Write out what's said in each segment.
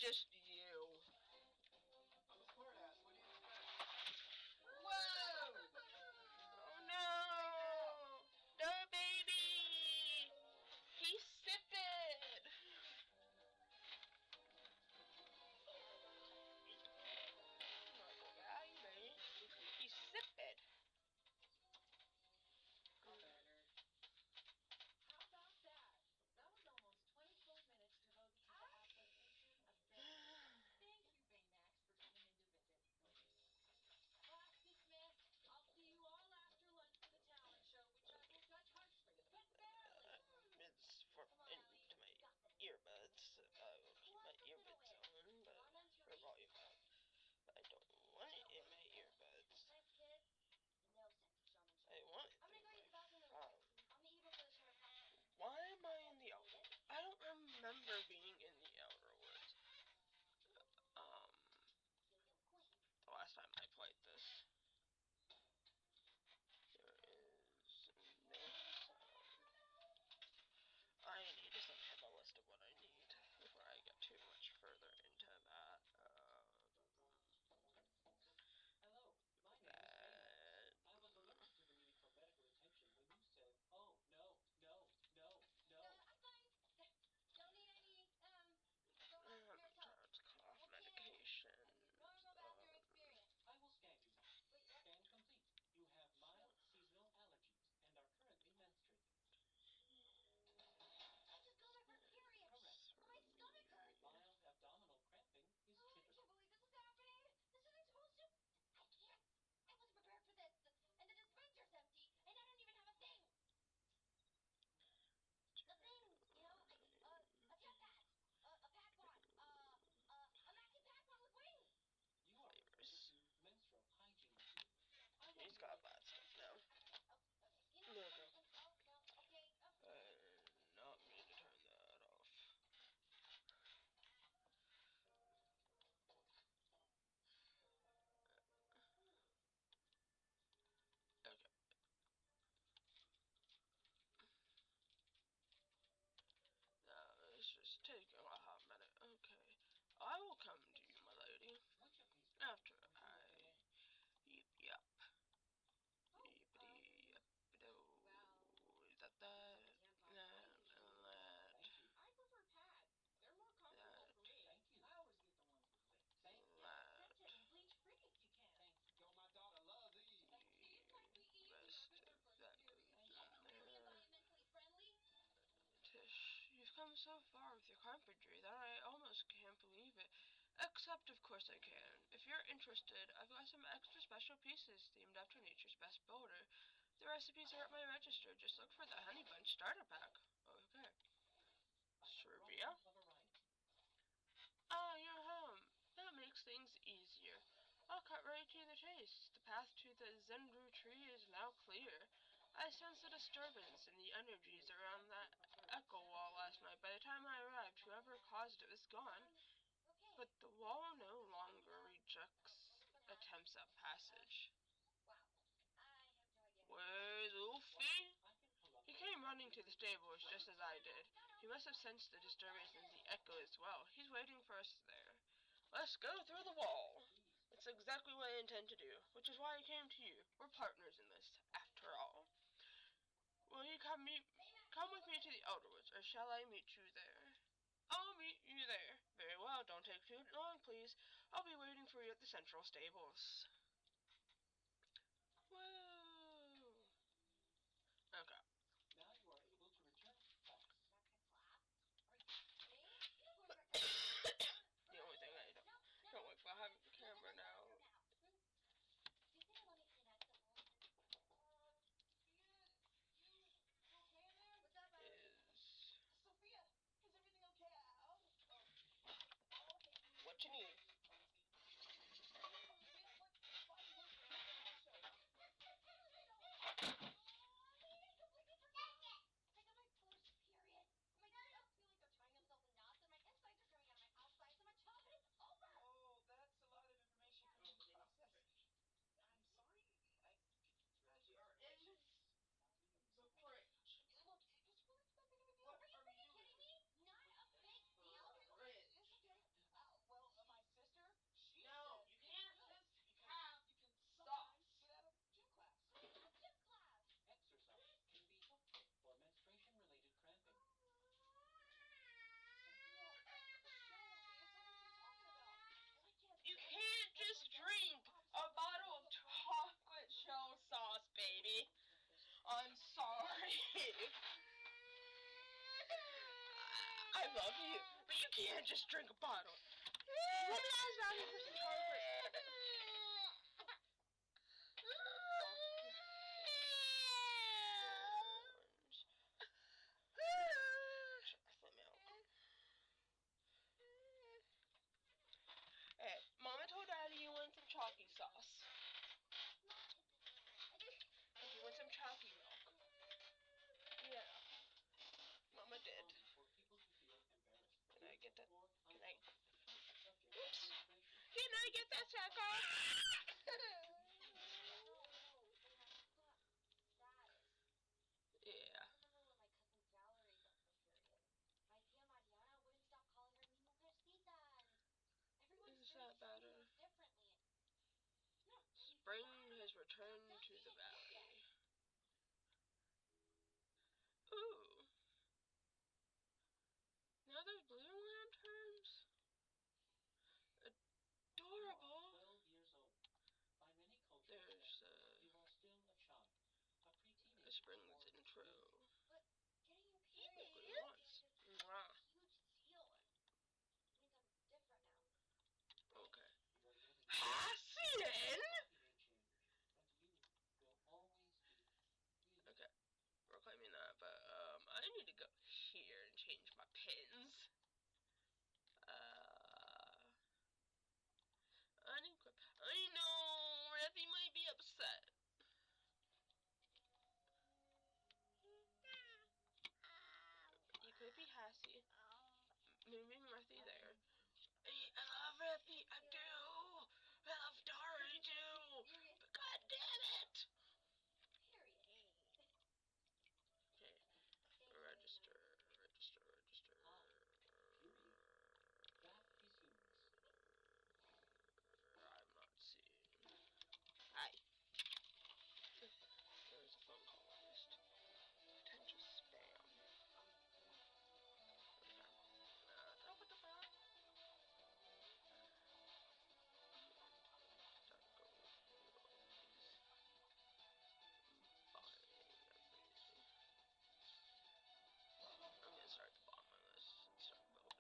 just you. I'm a smartass. What do you expect? Whoa! Oh no! The baby! He's sipping! He's sipping. Better. How about that? That was almost 20 full minutes devoted to the application of Baymax. Thank you, Baymax, for coming in to visit. Class dismissed. I'll see you all after lunch for the talent show, which I will judge harshly, but fairly. It's for into my earbuds. I will keep my earbuds on, but for volume up. But I don't want it in my earbuds. Thanks, kid. No sense of showmanship. I want it I'm gonna in go use my the bathroom really phone. quick. I'll meet you before the show at half. Why am I in the outer? I don't remember being in the outer woods. The last time I played this. There is no sound. I need to have a list of what I need before I get too much further into that. Hello, my name is Baymax. I was alerted to the need for medical attention when you said, oh, no. I'm fine. Don't need any, Sometimes cough medication. normal bathroom experience. I will scan you now. Wait, what? Scan complete. You have mild seasonal allergies and are currently menstruating. I just got my first period. Correct. My stomach hurts. Mild abdominal cramping is I typical. can't believe this is happening. This isn't supposed to. I can't. I wasn't prepared for this. And the dispenser's empty, and I don't even have a thing. The thing, a jetpack, a padpon, a maxi padpon with wings. You are referred to menstrual hygiene material. He's got bad stuff now. Oh, okay. No. Okay. Not me to turn that off. Okay. Now, it's just taking a hot minute. Okay. I will come to you, my lady. After I... Yep. Yippity yep. Is that that? I prefer pads. They're more comfortable for me. Thank you. I always get the ones with wings. Thank you. Scented and bleach free if you can. Thank you. Yo, my daughter loves these. These might be easier Rest for their of first that period. goes Pretty in there. environmentally friendly. Tish, you've come so far with your carpentry that I almost can't believe it. Except, of course, I can. If you're interested, I've got some extra special pieces themed after nature's best builder. The recipes are at my register. Just look for the Honey Bunch starter pack. Okay. Serbia? Ah, you're home. That makes things easier. I'll cut right to the chase. The path to the Zendru tree is now clear. I sensed a disturbance in the energies around that echo wall last night. By the time I arrived, whoever caused it was gone. But the wall no longer rejects attempts at passage. Where's Wolfie? He came running to the stables just as I did. He must have sensed the disturbance in the echo as well. He's waiting for us there. Let's go through the wall. That's exactly what I intend to do, which is why I came to you. We're partners in this, after all. Will you come with me to the outer woods, or shall I meet you there? I'll meet you there. Very well, don't take too long, please. I'll be waiting for you at the central stables. Whoa. Okay. Now you are able to return to class. The only thing I don't like about having the camera now Do you think I let me see that simple? What's up, is Sophia, is everything okay? what you need. Sophia, what? I love you, but you can't just drink a bottle. Womanize value for some chocolate. Chocolate milk. Hey, Mama told Daddy you want some chalky sauce. If you want some chalky milk. Yeah. Mama did. For people to feel embarrassed. Can I get that? Or Can I? uncomfortable. Subject Oops. to frustration. Can I get that sack off? Yeah. I remember when my cousin Valerie got her period. My tia Mariana wouldn't stop calling her mi mujercita, and everyone Is started that treating better? her differently. It's not really Spring fair. has returned Don't to the even valley. get it. Ooh. Now there's blue lanterns. Adorable. 12 years old. By many cultures, There's you are still a child. A pre-teenager. a spring's or intro. But getting your Look period what is it wants. a Mwah. huge deal. It means I'm different now. Okay. You are getting Hassian! body may change, but you will always be you. Okay. We're claiming that, but I need to go here and change my pins. Unequip. I know Reddy might be upset. Equippy Hassie. Moving Reddy there. I love Reddy. I do. I love Dari too. Period. But god damn it. Period. Okay. Thank you, Register. Period. That is yours. I'm not seeing. Hi. There's a phone call at least. Potential spam. Okay. Talk with the phone. Time to go through all these. Buying everything. I'm gonna start at the bottom of this and start building it.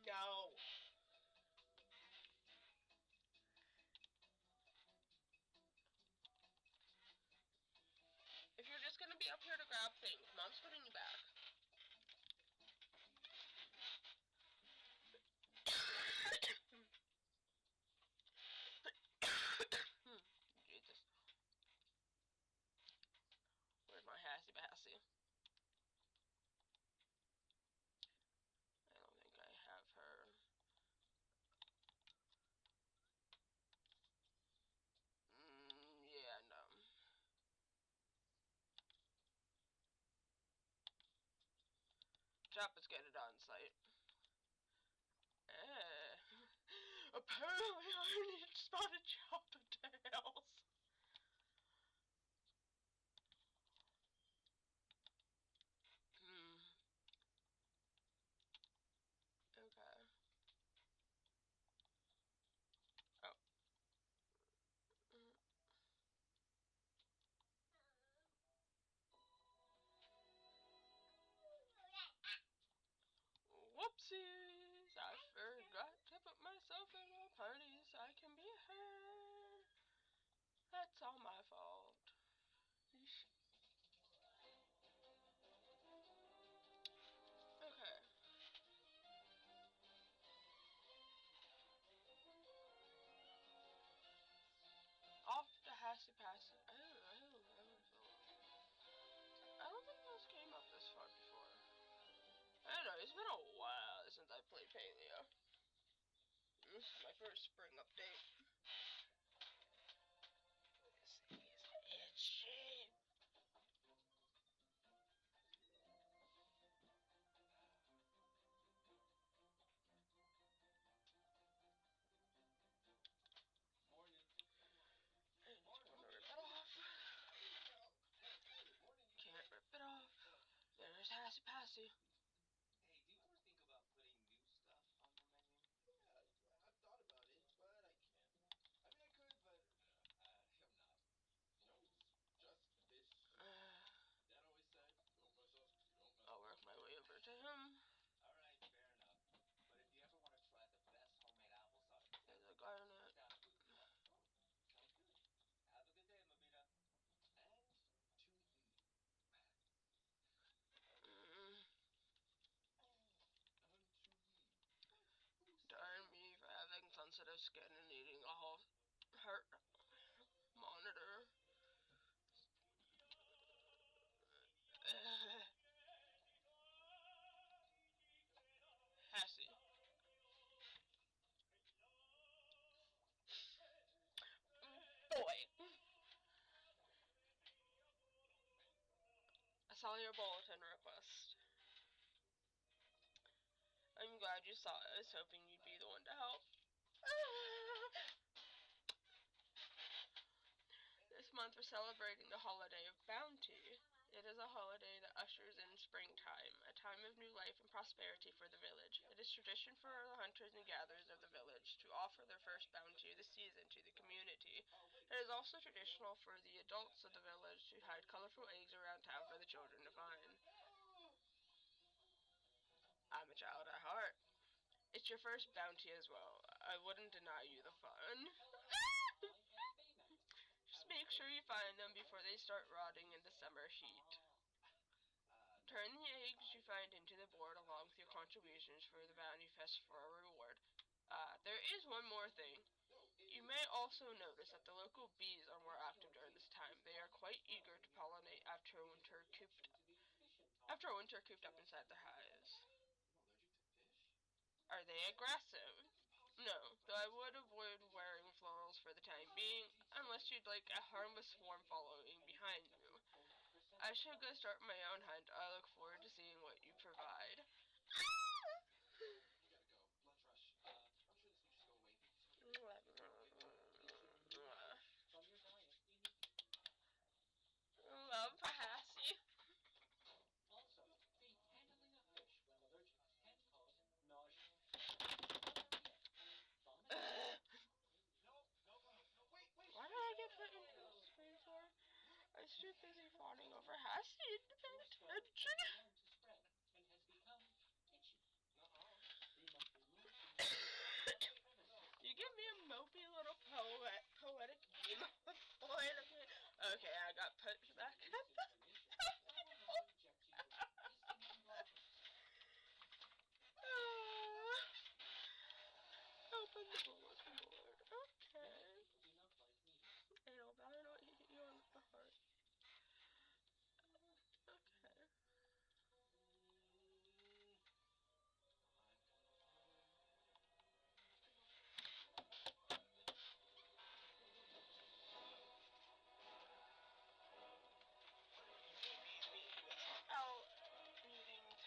No. If you're just gonna be up here to grab things, Mom's putting you back. Jesus. Where's my Hassie Bassy? I don't think I have her. Yeah, no. Chopper's get it on site. Apparently I need to spot a Chopper tails. Okay. Oh. Whoopsies! I forgot to put myself in a party so I can be heard. That's all my fault. Okay. Off to Hassy Passy. I don't think this came up this far before. I don't know, it's been a while since I played Paleo. This is my first spring update. This is itchy. Morning. I just want to rip it off. Can't rip it off. There's Hassy Passy. Hey, do you ever think about putting new stuff on the menu? skin and eating a whole heart monitor. Hassie. Boy. I saw your bulletin request. I'm glad you saw it. I was hoping you'd be the one to help. This month we're celebrating the holiday of Bounty. It is a holiday that ushers in springtime, a time of new life and prosperity for the village. It is tradition for the hunters and gatherers of the village to offer their first bounty of the season to the community. It is also traditional for the adults of the village to hide colorful eggs around town for the children to find. I'm a child at heart. It's your first bounty as well. I wouldn't deny you the fun. Just make sure you find them before they start rotting in the summer heat. Turn the eggs you find into the board along with your contributions for the Bounty Fest for a reward. There is one more thing. You may also notice that the local bees are more active during this time. They are quite eager to pollinate after winter cooped up inside their hives. Are they aggressive? No, though I would avoid wearing florals for the time being, unless you'd like a harmless swarm following behind you. I should go start my own hunt. I look forward to seeing what you provide. Love Hassie. Also, handling a fish when allergic can cause nausea. Why did I get put into this space for? I was too busy fawning over Hassie and attention. And has become itchy. You give me a mopey little poetic game. Okay, I got put back. Open the bulletin board. Okay. I know, but I don't hit you on the heart. Okay. Out meetings.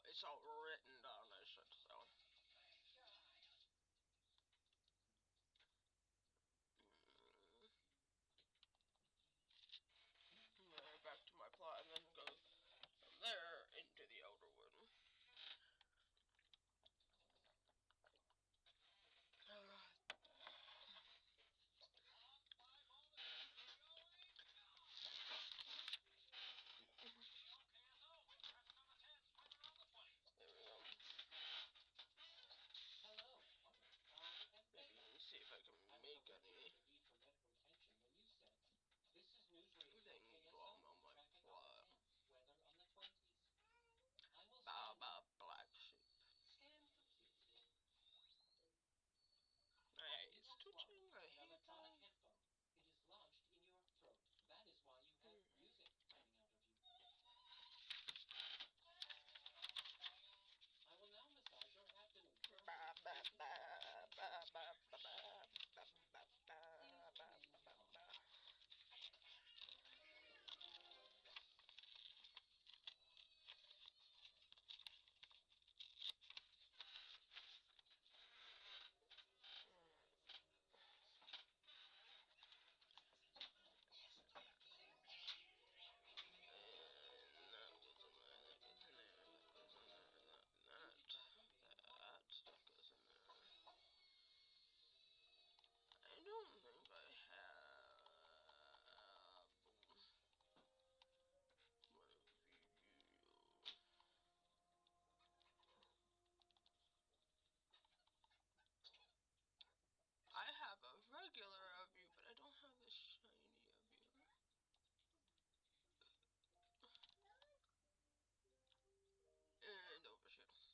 it's all written down, I should say. Back to my plot, and then go from there into the outer one. There we go. Hello. Maybe see if I can make any Need for medical attention when you said this is News Radio thing KSO, while I'm on my traffic on plot. the 10, weather on the 20s. I will Baba Black Sheep. scan complete. It's twitching, I hate electronic that. headphone. It is lodged in your throat. That is why you have music coming out of you. I will now massage your abdomen. I don't think I have one of you. I have a regular of you, but I don't have the shiny of you. And over here.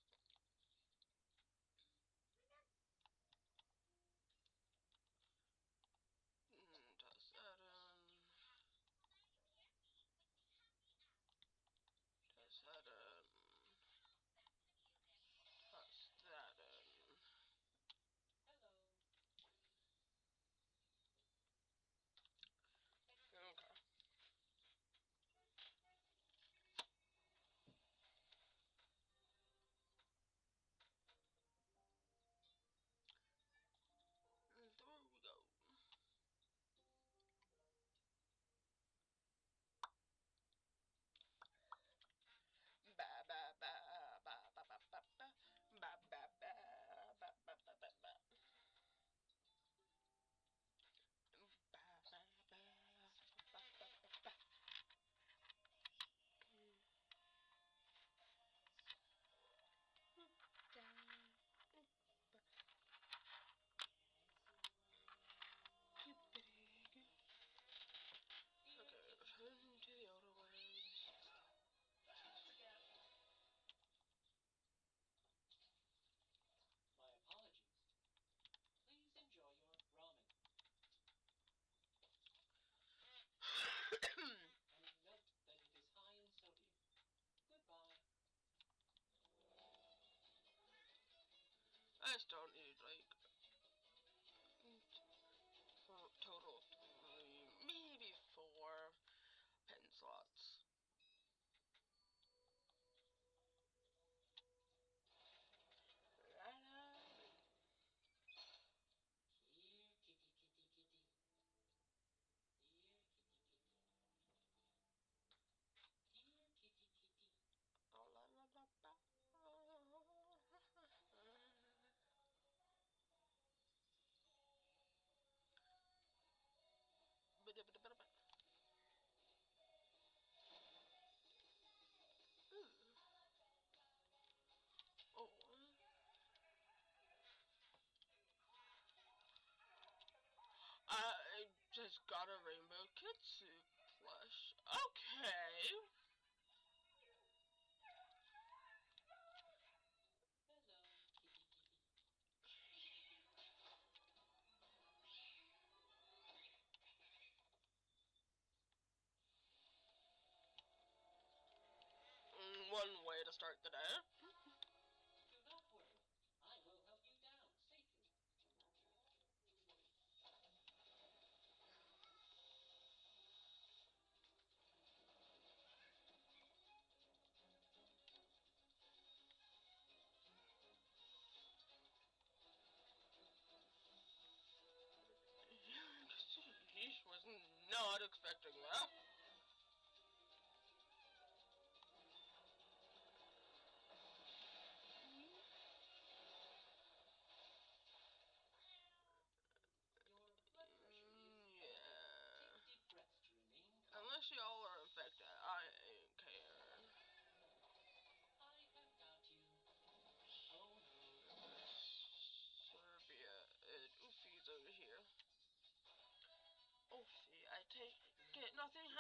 Toss that in. Toss that in. Toss that in. Hello. Okay. And there we go. Ba ba ba ba ba ba ba ba ba ba ba ba ba ba ba ba. Okay, return to the outer ones. My apologies. Please enjoy your ramen. And note that it is high in sodium. Goodbye. I still need like total of 3, maybe 4 pen slots. Here, kitty, kitty, kitty. Here, kitty, kitty. Here, kitty, kitty. Oh, la, la, la, ba. Oh. I just got a Rainbow Kitsu plush. Okay. Hello, kitty, kitty. One way to start the day. Do not worry. I will help you down safely.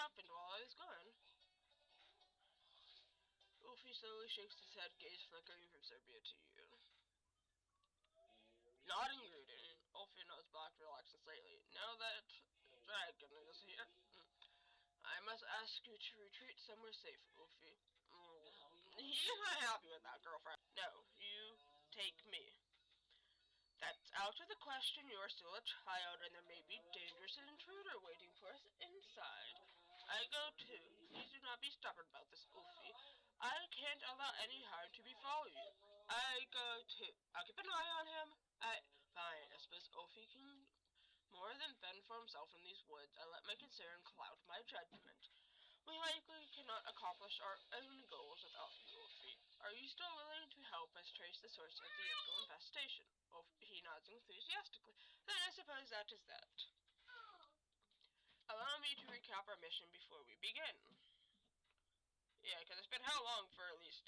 happened while I was gone? Wolfie slowly shakes his head, gaze flickering from Serbia to you. Nodding greeting, Wolfie nods back, relaxing slightly. Now that dragon is here, I must ask you to retreat somewhere safe, Wolfie. You're not happy with that, girlfriend. No, you take me. That's out of the question. You are still a child, and there may be dangerous intruder waiting for us inside. I go too. Please do not be stubborn about this, Wolfie. I can't allow any harm to befall you. I go too. I'll keep an eye on him. Fine. I suppose Wolfie can more than fend for himself in these woods. I let my concern cloud my judgment. We likely cannot accomplish our own goals without you, Wolfie. Are you still willing to help us trace the source of the Echo infestation? He nods enthusiastically. Then I suppose that is that. Allow me to recap our mission before we begin. Yeah, because it's been how long for at least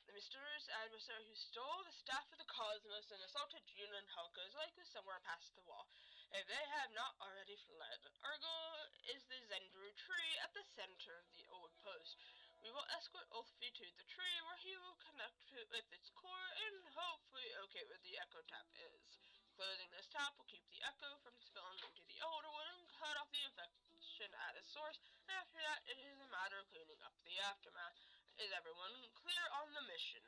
The mysterious adversary who stole the Staff of the Cosmos and assaulted June and Helka is likely somewhere past the wall, if they have not already fled. Our goal is the Zendru tree at the center of the old post. We will escort Wolfie to the tree where he will connect with its core and hopefully locate where the Echo Tap is. Closing this tap will keep the Echo from spilling into the older one and cut off the infection at its source. After that, it is a matter of cleaning up the aftermath. Is everyone clear on the mission?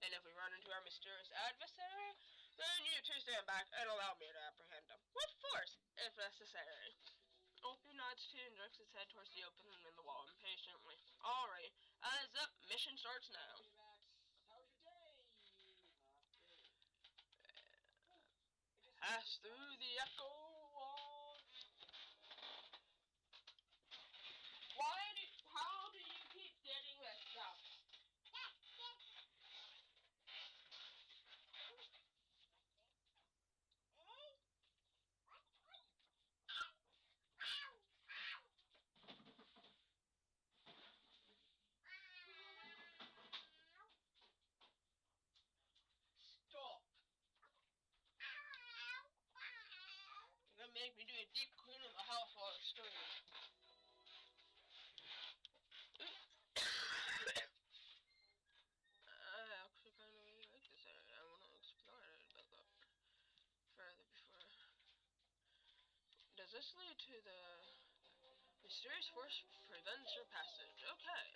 And if we run into our mysterious adversary, then you two stand back and allow me to apprehend him. With force, if necessary. Opie nods too and jerks his head towards the opening in the wall impatiently. Alright, eyes up, mission starts now. Hey, Max, how was your day? Not good. Pass through the Echo wall. How do you keep getting this stuff? Stop. You're gonna make me do a deep clean of the house while it's stirring. I actually kind of really like this area. I want to explore it a bit further before. Does this lead to the mysterious force prevents your passage? Okay.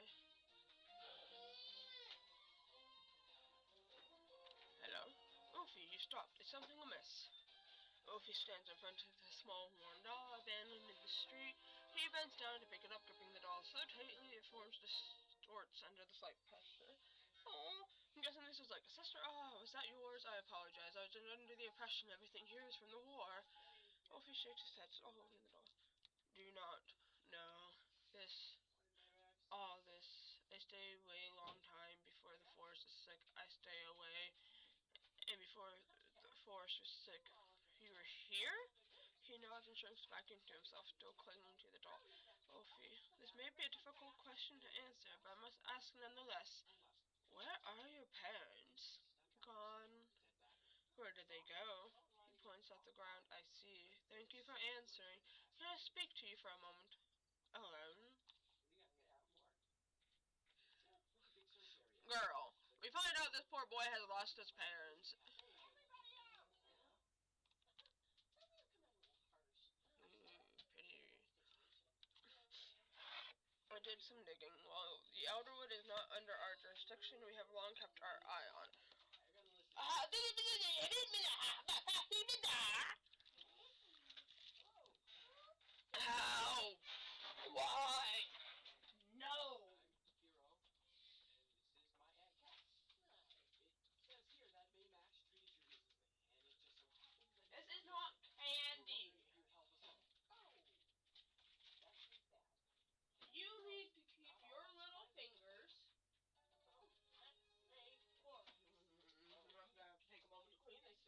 Hello? Wolfie, you stopped. Is something amiss? Wolfie stands in front of the small worn doll abandoned in the street. He bends down to pick it up, gripping the doll so tightly it forms distorts under the slight pressure. Oh, I'm guessing this was like a sister. Oh, was that yours? I apologize. I was under the impression everything here is from the war. Wolfie shakes his head, still holding the doll. Do not know this. All this. I stay away a long time before the forest is sick. I stay away. And before the forest was sick. You were here? He nods and shrinks back into himself, still clinging to the doll. Wolfie, this may be a difficult question to answer, but I must ask nonetheless. Where are your parents? Gone. Where did they go? He points at the ground. I see. Thank you for answering. Can I speak to you for a moment? Alone? Girl, we find out this poor boy has lost his parents. Pity. I did some digging. While the Elderwood is not under our jurisdiction, we have long kept our eye on it. How? Why? No. This is not candy. You need to keep your little fingers. I'm gonna have to take a moment to clean this.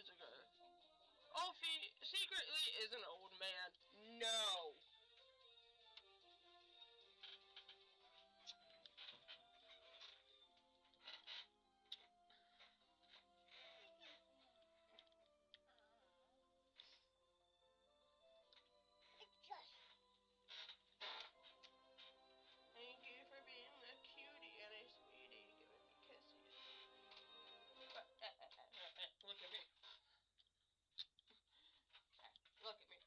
years ago. Alfie secretly is an old man. No. Thank you for being a cutie and a sweetie, giving me kisses. Look at me. Look at me.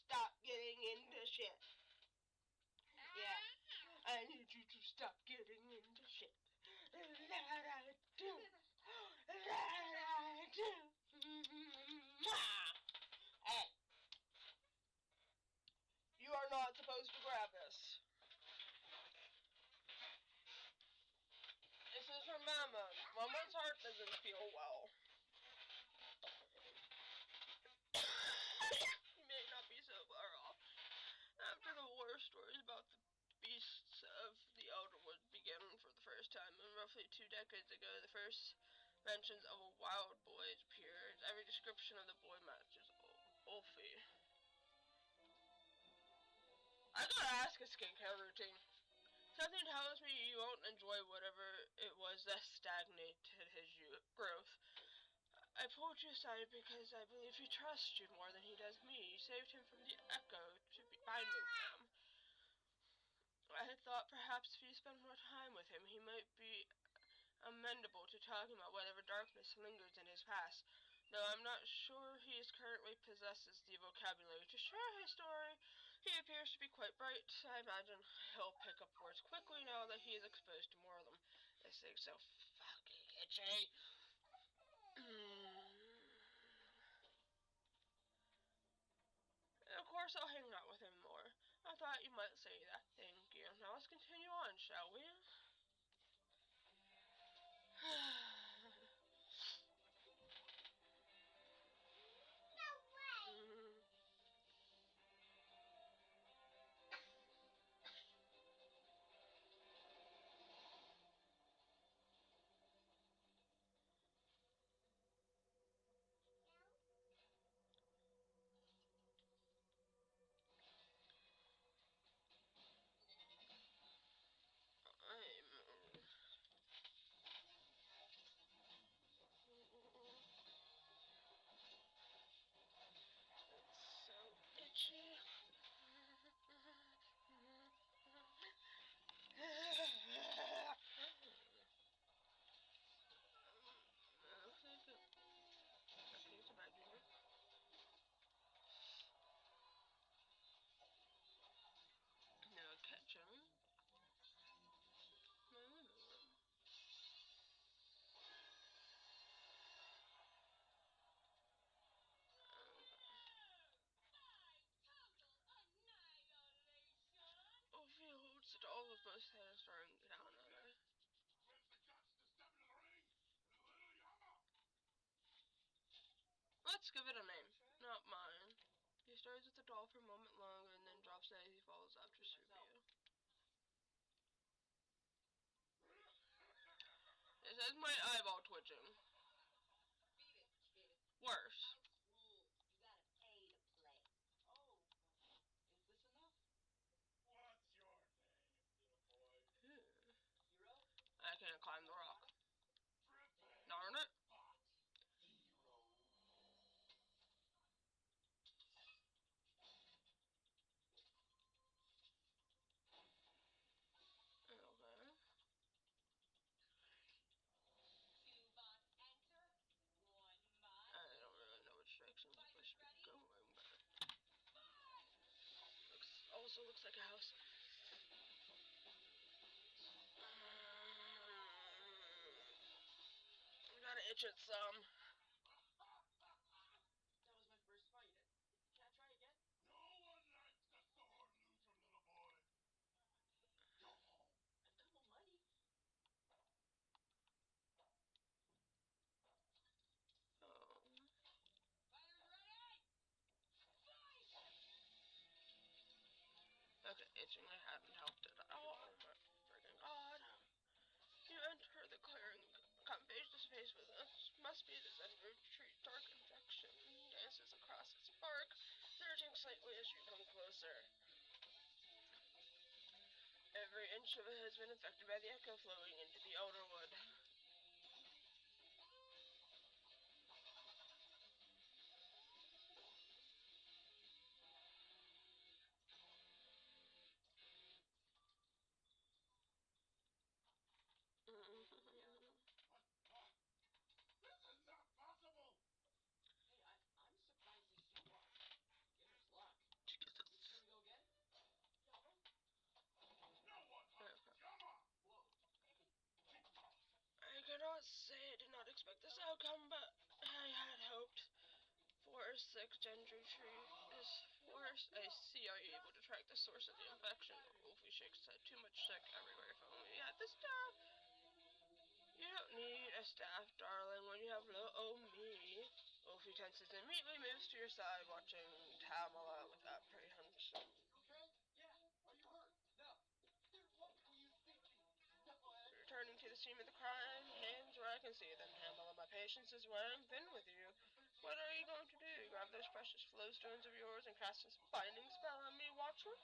Stop getting into shit. Yeah. I need you to stop getting into shit. That I do. That I do. Hey. You are not supposed to grab this. This is for Mama. Mama's heart doesn't feel well. You may not be so far off. After the war stories about the beasts of the Elderwood began for the first time, and roughly 2 decades ago, the first mentions of a wild boy appeared. Every description of the boy matches Ulfie. I gotta ask a skincare routine. Something tells me you won't enjoy whatever it was that stagnated his growth. I pulled you aside because I believe he trusts you more than he does me. You saved him from the Echo to be binding him. I had thought perhaps if you spent more time with him, he might be amenable to talking about whatever darkness lingers in his past. Though I'm not sure he currently possesses the vocabulary to share his story, he appears to be quite bright. I imagine he'll pick up words quickly now that he is exposed to more of them. This thing's so fucking itchy. Of course I'll hang out with him more. I thought you might say that. Thank you. Now let's continue on, shall we? No way! It's so itchy. Okay, it's a bad dream. No catching. Ulfie holds it all with both hands, staring down at her. Let's give it a name. Not mine. He stares at the doll for a moment longer and then drops it as he follows after Subia. It says my eyeball twitching. Beat it, kid. Worse. House rules. You gotta pay to play. Oh, is this enough? What's your name, little boy? Zero? I can't climb the rock. Prepare Darn it. spot. Zero. Okay. Two bots enter. One mod. I don't really know which direction I'm supposed to be going, but also looks like a house. I gotta itch it some. That was my first fight. Can I try again? No one likes the sore loser, little boy. Go home. I've come almighty. Oh. Fighters ready! Fight! Okay, itching I hadn't helped it at all. Oh my freaking god. You enter the clearing. Come face to face with us. Must be the center of retreat. Shiva has been infected by the echo flowing into the outer wood. What? This is not possible! Hey, I'm surprised as you are. Beginner's luck. You sure to go again? Yama? No one hugs Yama! Whoa. Hey. I cannot say I did not expect this outcome, but I had hoped. Forest 6 Gendry Tree is forest. I see are you able to track the source of the infection. Wolfie Shakes said too much sick everywhere from me. At the staff. You don't need a staff, darling, when you have little me. Wolfie tenses and immediately moves to your side, watching Tamala with apprehension. You okay? Yeah. Are you hurt? No. Then what were you thinking? Knucklehead? Returning to the scene of the crime, hands where I can see them. Tamala, my patience is wearing thin with you. What are you going to do? Grab those precious flowstones of yours and cast a binding spell on me, Watcher?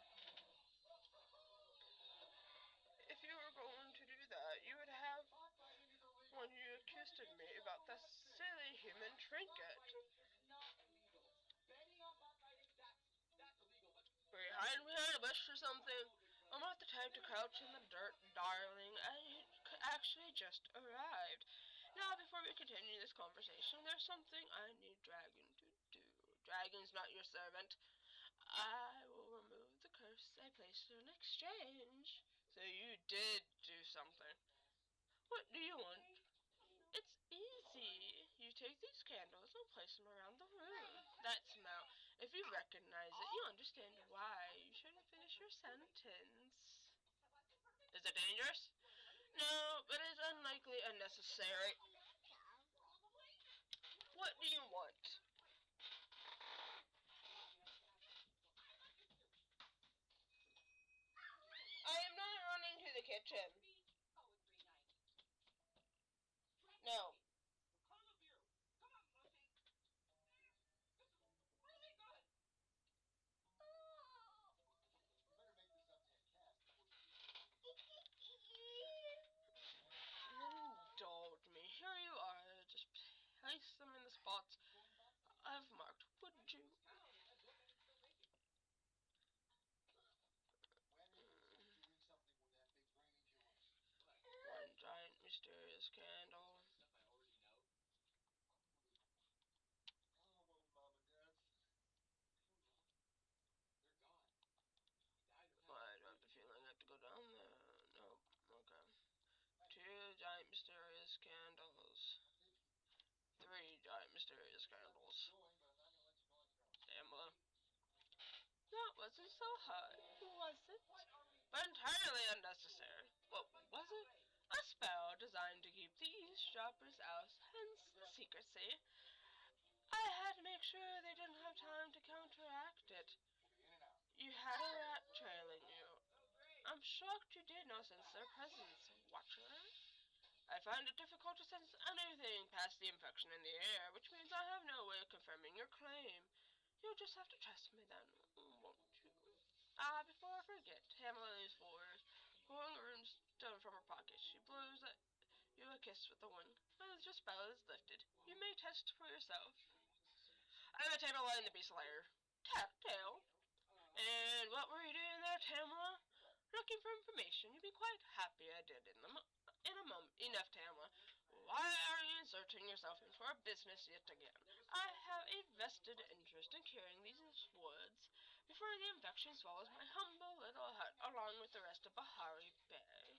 If you were going to do that, you would have Cockfighting is illegal. when you accused me about the silly human trinket. Cockfighting is not illegal. Betting on cockfighting, that's illegal, but Behind a bush or something. I'm not the type to crouch in the dirt, darling. I actually just arrived. Now, before we continue this conversation, there's something I need Dragon to do. Dragon's not your servant. I will remove the curse I placed in exchange. So you did do something. What do you want? It's easy. You take these candles and place them around the room. That smell. If you recognize it, you understand why you shouldn't finish your sentence. Is it dangerous? No, but it's unlikely unnecessary. What do you want? I am not running to the kitchen. Oh, it's $3.90. No. I love you. Come on, Lucy. This is really good. You better make this up 10 casts before you Indulge me. Here you are. Just place them in the spots I've marked. Would you? When are you doing something with that big brain of yours? One giant mysterious candle. Stuff I already know. Oh, well, Mom and Dad. They're gone. He died without. I don't have the feeling I have to go down there. No. Okay. 2 giant mysterious candles. 3 giant mysterious candles. Going, but I'm not gonna let you go on your own. Tamala. That wasn't so hard, was it? But entirely unnecessary. What was it? A spell designed to keep the eavesdroppers out, hence the secrecy. I had to make sure they didn't have time to counteract it. We'll be in and out. You had a rat trailing you. I'm shocked you did not sense their presence, Watcher. I find it difficult to sense anything past the infection in the air, which means I have no way of confirming your claim. You'll just have to trust me then, won't you? Before I forget, Tamala leans forward, pulling a runestone from her pocket. She blows at you a kiss with the wing. As your spell is lifted, you may test for yourself. I'm a Tamala in the beast lair. Tattletale. And what were you doing there, Tamala? Looking for information. You'd be quite happy I did in a moment. Enough, Tamala. Why are you inserting yourself into our business yet again? I have a vested interest in curing these woods before the infection swallows my humble little hut along with the rest of Bahari Bay.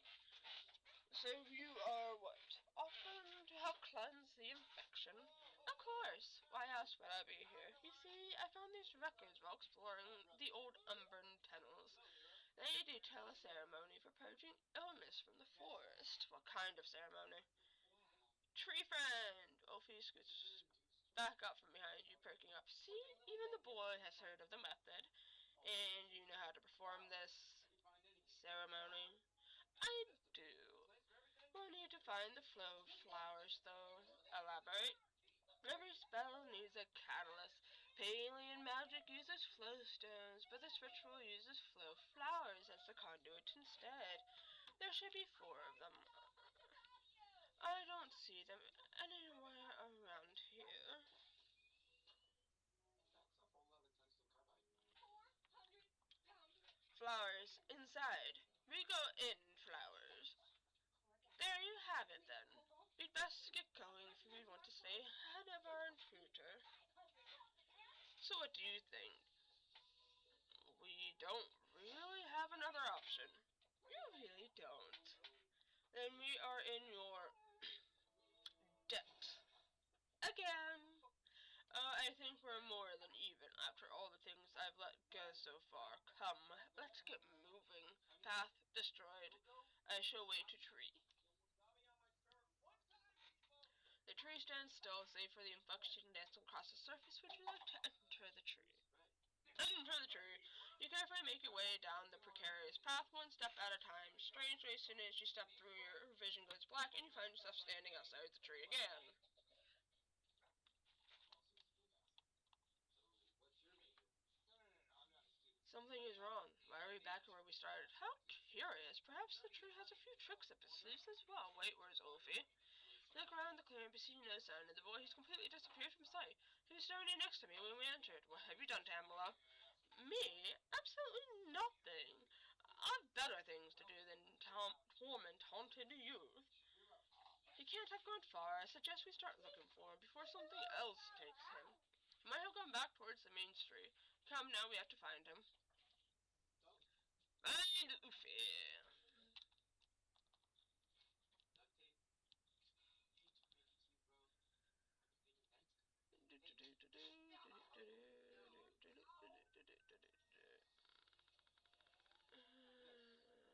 So you are what? Offering to help cleanse the infection? Of course. Why else would I be here? You see, I found these records while exploring the old Umbran tunnels. They detail a ceremony for purging illness from the forest. What kind of ceremony? Tree friend! Wolfie scoots back up from behind you, perking up. See, even the boy has heard of the method. And you know how to perform this ceremony? I do. We'll need to find the flow of flowers, though. Elaborate. Every spell needs a catalyst. Palian magic uses flow stones, but this ritual uses flow flowers as the conduit instead. There should be 4 of them. I don't see them anywhere around here. That's a whole lot of tungsten carbide. 400 pounds. Flowers inside. We go in flowers. There you have it then. We'd best get going if we want to stay ahead of our intruder. So what do you think? We don't really have another option. You really don't. Then we are in your debt. Again. I think we're more than even after all the things I've let go so far. Come, let's get moving. Path destroyed. I shall wait a tree. The tree stands still, save for the inflection dancing across the surface. Would you like to enter the tree? Enter the tree. You carefully make your way down the precarious path, one step at a time. Strangely, as soon as you step through, your vision goes black, and you find yourself standing outside the tree again. What's your major? No, I'm not a student. Something is wrong. Why are we back where we started? How curious. Perhaps the tree has a few tricks up his sleeves as well. Wait, where's Ulfie? Look around the clearing, but see no sign of the boy. He's completely disappeared from sight. He was standing next to me when we entered. What have you done, Tamala? Me? Absolutely nothing. I've better things to do than torment haunted youth. He can't have gone far. I suggest we start looking for him before something else takes him. He might have gone back towards the main street. Come, now we have to find him. Find Ufi. Duct tape. Hate to break it to you, bro. I've been invented.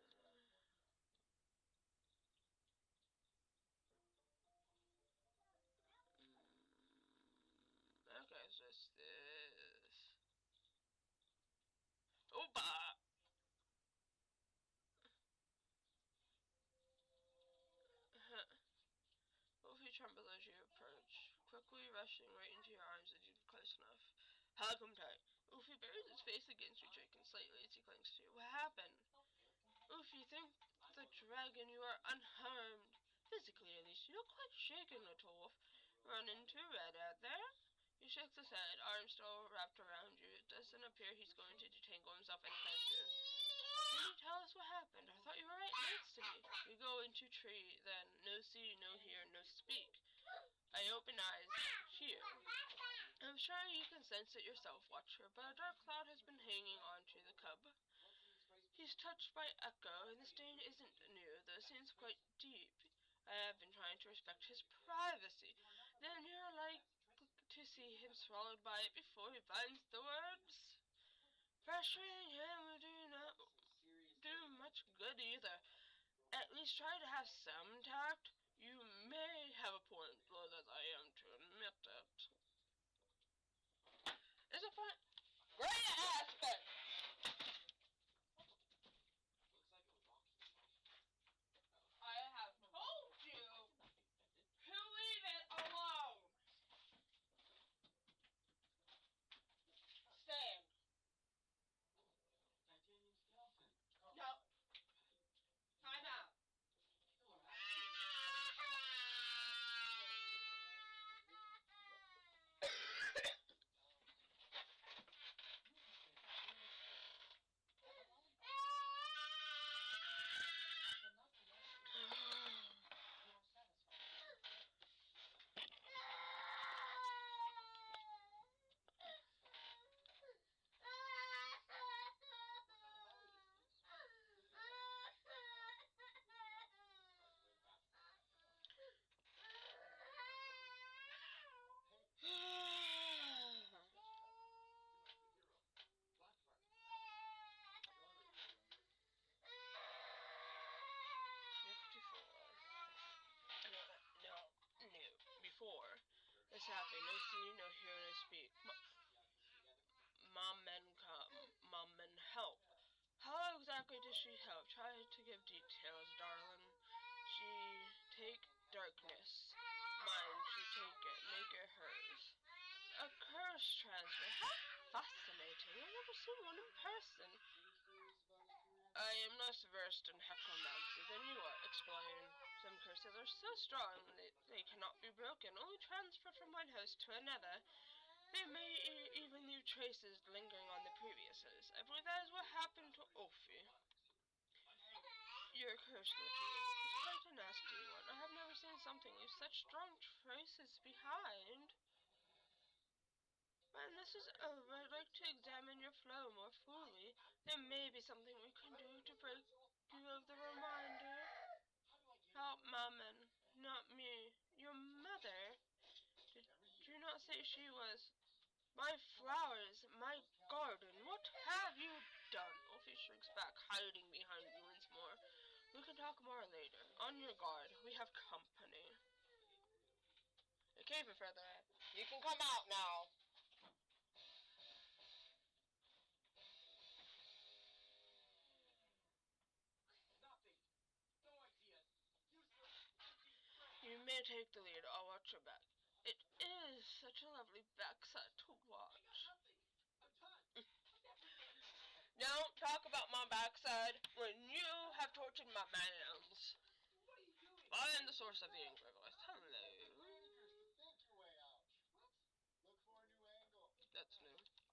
Okay, so it's this. Opa! Wolfie trembled as you approach, quickly rushing right into your arms as you get close enough. Hug him tight. Wolfie buries his face against you, shaking slightly as he clings to you. What happened? Wolfie, thank the dragon you are unharmed. Physically, at least. You look quite shaken, Otolf. Run into Red out there? He shakes his head, arms still wrapped around you. It doesn't appear he's going to detangle himself anytime soon. Can you tell us what happened? I thought you were right next to me. We go into tree, then no see, no hear, no speak. I open eyes. Here. I'm sure you can sense it yourself, Watcher, but a dark cloud has been hanging onto the cub. He's touched by Echo, and the stain isn't new, though it seems quite deep. I have been trying to respect his privacy. Then you're like to see him swallowed by it before he finds the words. Pressuring him would not do much good either. At least try to have some tact. You may have a point, blood as I am to admit it. It's a fun, great aspect. Looks like a rocky I have told you nothing offended. to leave it alone. Stand. Titanium skeleton. No. Time out. Killer Before this happened, no see, no hear, no speak. Mom men come, mom men help. How exactly does she help? Try to give details, darling. She take darkness. Mine, she take it, make it hers. A curse transfer. How fascinating. I've never seen one in person. I am less versed in necromancy than explain. Some curses are so strong that they cannot be broken, only transferred from one host to another. They may even leave traces lingering on the previous host. I believe that is what happened to Ophi. Your curse, Little, is quite a nasty one. I have never seen something with such strong traces behind. When this is over, I'd like to examine your flow more fully. There may be something we can do to break you of the reminder. Help Mammon, not me. Your mother? Did you not say she was... My flowers, my garden, what have you done? Ophi shrinks back, hiding behind you once more. We can talk more later. On your guard, we have company. It came from further. You can come out now. Nothing. No ideas. Useless. Empty threat. You may take the lead. I'll watch your back. It is such a lovely backside to I got watch. nothing. I'm done. I never done this. Don't talk about my backside when you have tortured my mans. What are you doing? I am the source of the angry voice. Hello. Managers to think your way out. What? Look for a new angle. That's new. Okay.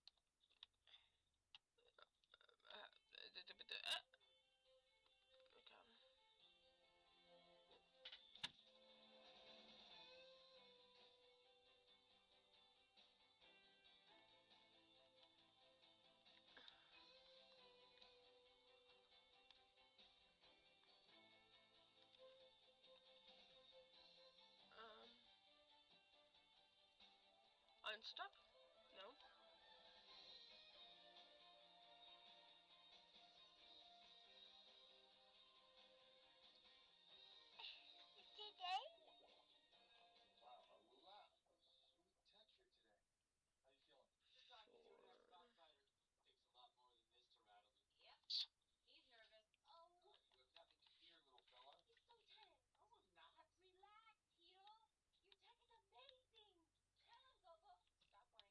Unstuck? No. Wow, Alula. Sweet texture today. How you feeling? Just like you and that Starfighter. Takes a lot more than this to rattle me. Yep. He's nervous. Oh, You have nothing to fear, little fella. he's so tense. No, I'm not. Relax, Tito. Your tech is amazing. Tell him, Gogo. Stop whining.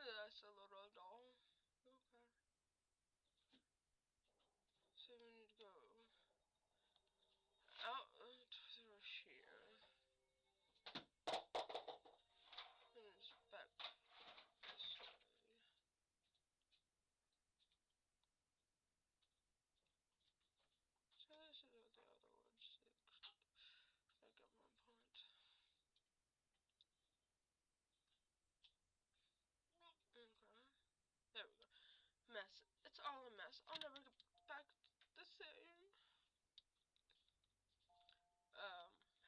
That's a little doll. Okay. So we need to go out through here. And it's back this way. So this is what the other one's I get one point. Okay. There we go. Mess. It's all a mess. I'll never get back the same.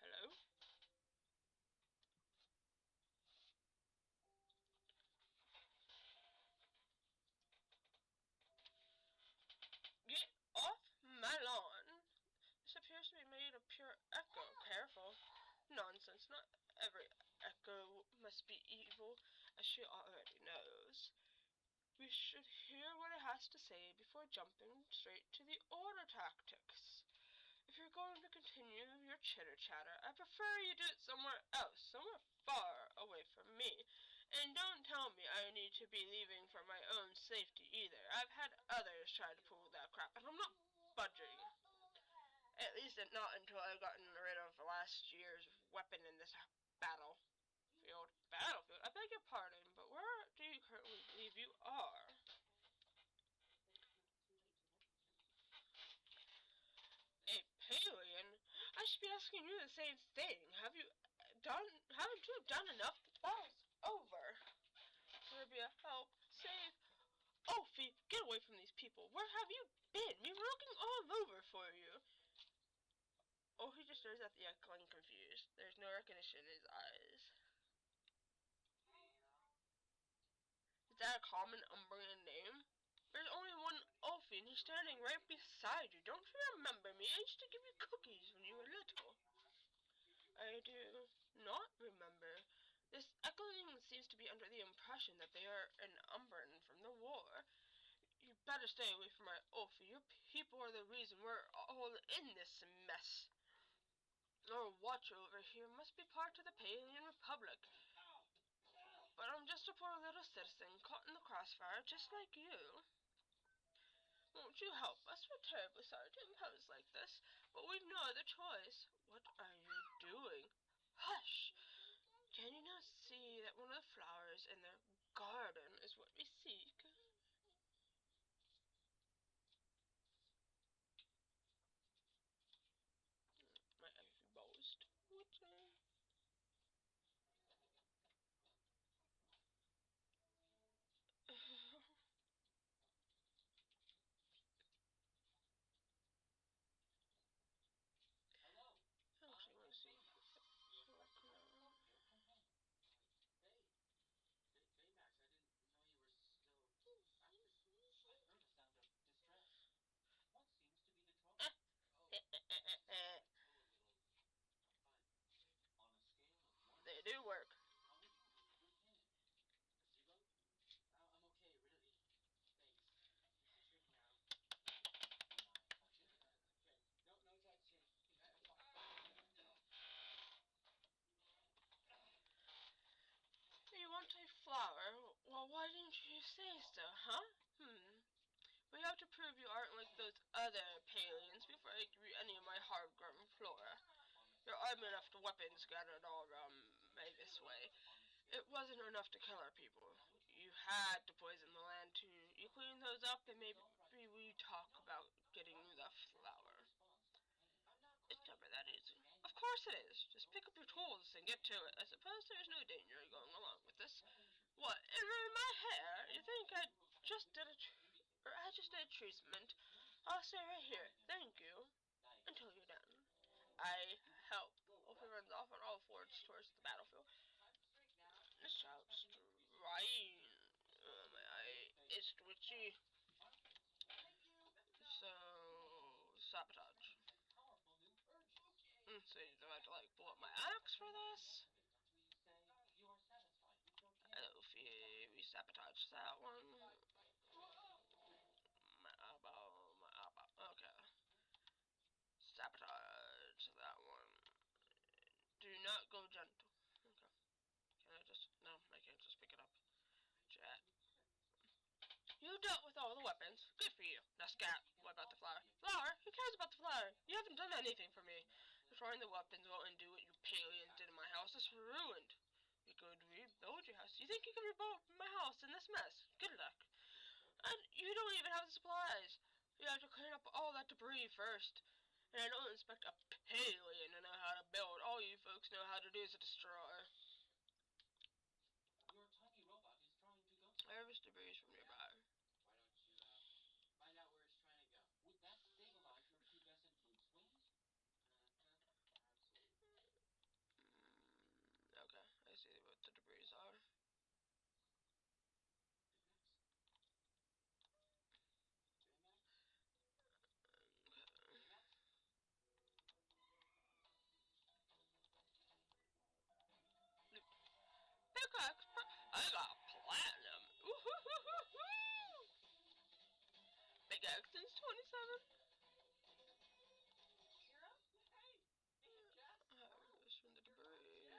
Hello? Get off my lawn! This appears to be made of pure echo. Careful. Nonsense. Not every echo must be evil, as she already knows. We should hear what it has to say before jumping straight to the order tactics. If you're going to continue your chitter-chatter, I prefer you do it somewhere else, somewhere far away from me. And don't tell me I need to be leaving for my own safety either. I've had others try to pull that crap, and I'm not budging. At least not until I've gotten rid of last year's weapon in this battlefield. Battlefield? I beg your pardon, but where do you currently believe you are? A Palian? I should be asking you the same thing. Haven't you done enough? The ball's over. Serbia, help, save. Ophi, get away from these people. Where have you been? We were looking all over for you. Ophi just stares at the echoing confused. There's no recognition in his eyes. Is that a common Umbrian name? There's only one Ophi, and he's standing right beside you. Don't you remember me? I used to give you cookies when you were little. I do not remember. This echoing seems to be under the impression that they are an Umbran from the war. You better stay away from my Ophi. Your people are the reason we're all in this mess. Our watcher over here must be part of the Palian Republic. But I'm just a poor little citizen caught in the crossfire just like you. Won't you help us? We're terribly sorry to impose like this, but we've no other choice. What are you doing? Hush! Can you not see that one of the flowers in their garden is what we seek? My empty boast. What? Hello. I actually want to see. Hey, Baymax, I didn't know you were still active. I heard a sound of distress. What seems to be the trouble? Oh, fine. On a scale of 1 They do work. how would you rate your pain? A 0? I'm okay, really. Thanks. You can treat me now. Can I touch it? Okay. No touching. You want a flower? Well, why didn't you say so, huh? We have to prove you aren't like those other Palians before I give you any of my hard-grown flora. Your army left weapons scattered all around me this way. It wasn't enough to kill our people. You had to poison the land too. You clean those up and maybe we talk about getting you the flower. It's never that easy. Of course it is. Just pick up your tools and get to it. I suppose there's no danger going along with this. What? It ruined my hair? You think I just did a treatment? I'll stay right here. Thank you. Until you're done. I help. Ophi runs off on all fours towards the battlefield. Shout Ryan. My eye is twitchy. So sabotage. So you have to like pull up my axe for this. Ophi, we sabotage that one. that. You dealt with all the weapons. Good for you. Now scat. What about the flower? Flower? Who cares about the flower? You haven't done anything for me. Destroying the weapons won't undo what you Palians did in my house. It's ruined. You could rebuild your house. You think you can rebuild my house in this mess? Good luck. And you don't even have the supplies. You have to clean up all that debris first. And I don't expect a Palian to know how to build. All you folks know how to do is destroy. Your tiny robot is trying to go. Harvest debris from nearby. Why don't you find out where it's trying to go? Would that stabilize your pubescent mood swings? Absolutely. Okay, I see what the debris are. Pickaxe! I got platinum! Ooh-hoo-hoo-hoo-hoo! Pickaxe since 27. Harvest from the debris.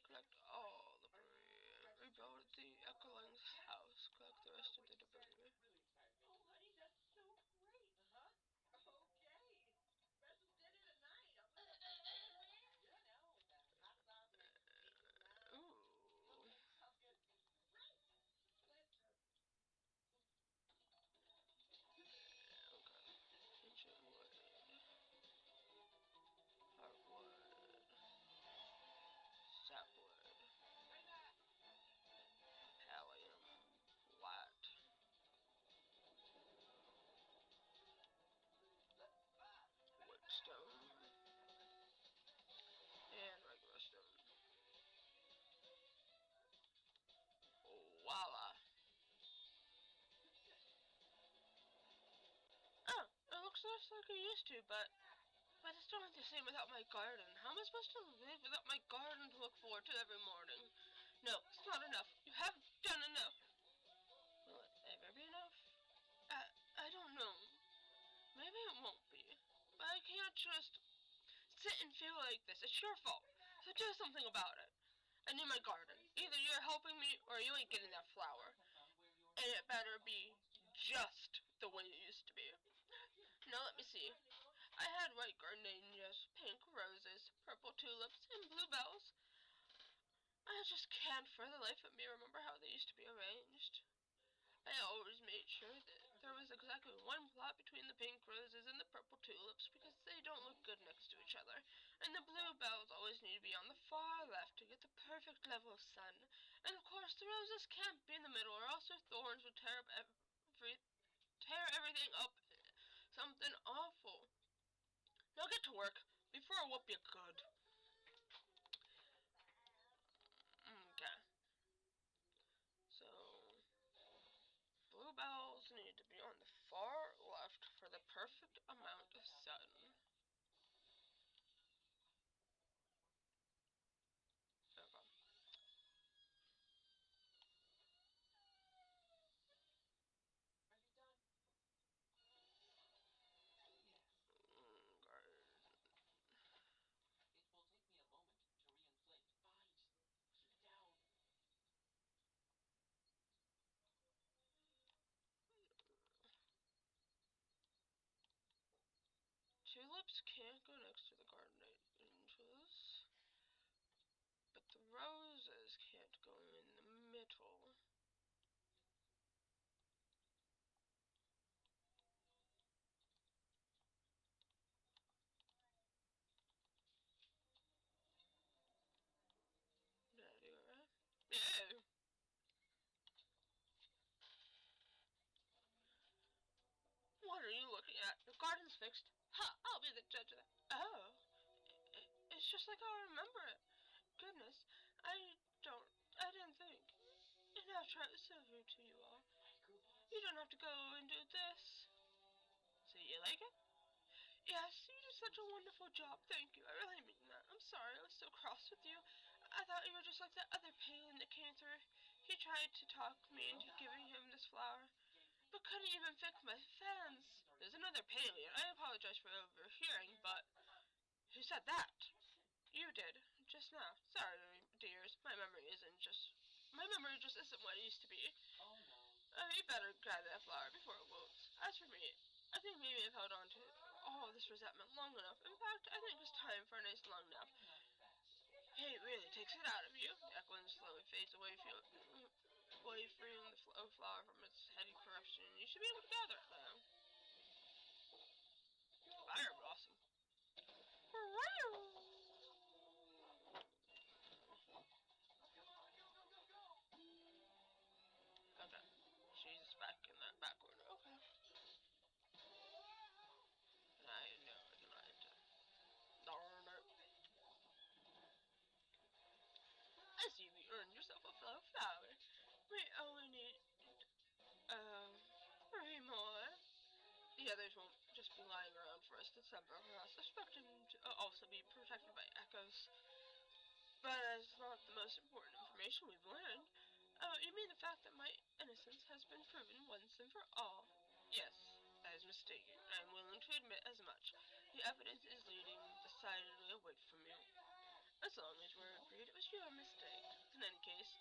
Collect all the debris. Rebuild the Echoling's house. Collect the rest of the debris. Oh, honey, that's so great. Okay. Rest of dinner tonight. Yeah, no, that hot sauce makes it tasty now. Ooh. Okay, sounds good. Right. Let's Okay. Ancient wood. Heartwood. Sapwood. Pallium. White. Woodstone. And regular stone. Voila. Oh, it looks just like it used to, but it's not the same without my garden. How am I supposed to live without my garden to look forward to every morning? No, it's not enough. You haven't done enough. Will it ever be enough? I don't know. Maybe it won't be. But I can't just sit and feel like this. It's your fault. So do something about it. I need my garden. Either you're helping me or you ain't getting that flower. And it better be just the way it used to be. Now let me see. I had white gardenias, pink roses, purple tulips, and bluebells. I just can't for the life of me remember how they used to be arranged. I always made sure that there was exactly one plot between the pink roses and the purple tulips because they don't look good next to each other. And the bluebells always need to be on the far left to get the perfect level of sun. And of course the roses can't be in the middle or else their thorns would tear everything up. Something awful. Now get to work before I whoop you good. Okay. So, bluebells need to be on the far left for the perfect amount of sun. Okay. Are you done? Yes. It will take me a moment to reinflate. Fine, just keep it down. Tulips can't go next to the garden angels, but the roses can't go in the middle. Did I do it right? Yeah! What are you looking at? The garden's fixed. Ha! I'll be the judge of that. Oh. It's just like I remember it. Goodness, I didn't think. And after I was so rude to you all, you don't have to go and do this. So you like it? Yes, you did such a wonderful job. Thank you. I really mean that. I'm sorry I was so cross with you. I thought you were just like that other Palin that came through. He tried to talk me into giving him this flower, but couldn't even fix my fence. There's another Palin. I apologize for overhearing, but who said that? You did, just now. Sorry, dears. My memory just isn't what it used to be. You better grab that flower before it wilts. As for me, I think maybe I've held on to all this resentment long enough. In fact, I think it's time for a nice long nap. Hey, it really takes it out of you. The echoing slowly fades away, freeing the flower from its heady corruption. You should be able to gather it now. Fire blossom. Okay. She's back in that back corner. Okay. I know I can enter. Darn it. I see you earned yourself a flower. We only need, 3 more. The others won't just be lying around for us to December, or else expecting to also be protected by echoes. But that's not the most important information we've learned. Oh, you mean the fact that my innocence has been proven once and for all? Yes, that is mistaken. I am willing to admit as much. The evidence is leading decidedly away from you. As long as we're agreed it was your mistake. In any case,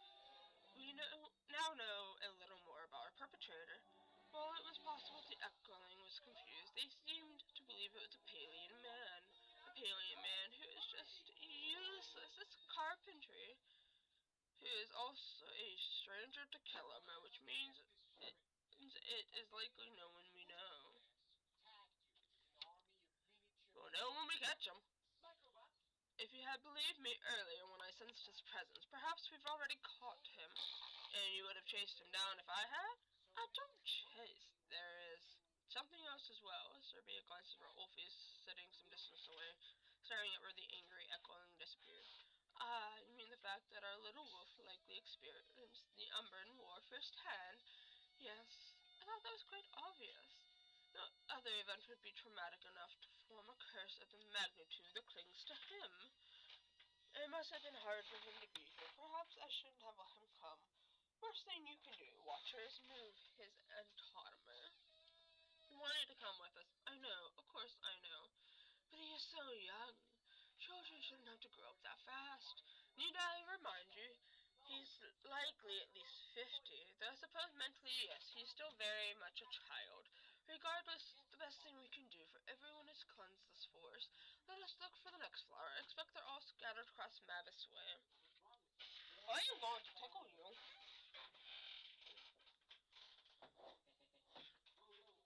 we now know a little more about our perpetrator. While it was possible the Echoing was confused, they seemed to believe it was a Palian man. A Palian man who is just useless as carpentry. Who is also a stranger to Kellum, which means it is likely no one we know. We'll know when we catch him. If you had believed me earlier when I sensed his presence, perhaps we've already caught him, and you would have chased him down if I had? I don't chase. There is something else as well. Serbia glances where Ulfius sitting some distance away, staring at where the angry Echoing disappeared. Ah, you mean the fact that our little wolf likely experienced the Umbran War firsthand? Yes, I thought that was quite obvious. No other event would be traumatic enough to form a curse of the magnitude that clings to him. It must have been hard for him to be here. Perhaps I shouldn't have let him come. Worst thing you can do, Watcher, is move his autonomy. He wanted to come with us. I know, of course I know. But he is so young. Children shouldn't have to grow up that fast. Need I remind you? He's likely at least 50, though I suppose mentally, yes, he's still very much a child. Regardless, the best thing we can do for everyone is cleanse this forest. Let us look for the next flower. I expect they're all scattered across Mavis Way. I am going to tickle you. I'm okay for personal famous.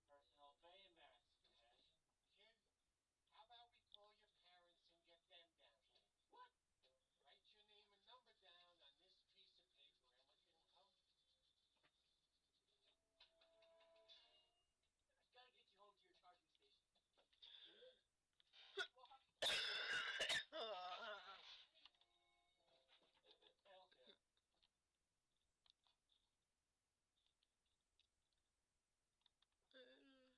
Kid, how about we call your parents and get them down here? What? Write your name and number down on this piece of paper and we can come. I gotta get you home to your charging station. Okay. Okay. If my aunt asks, we're at school.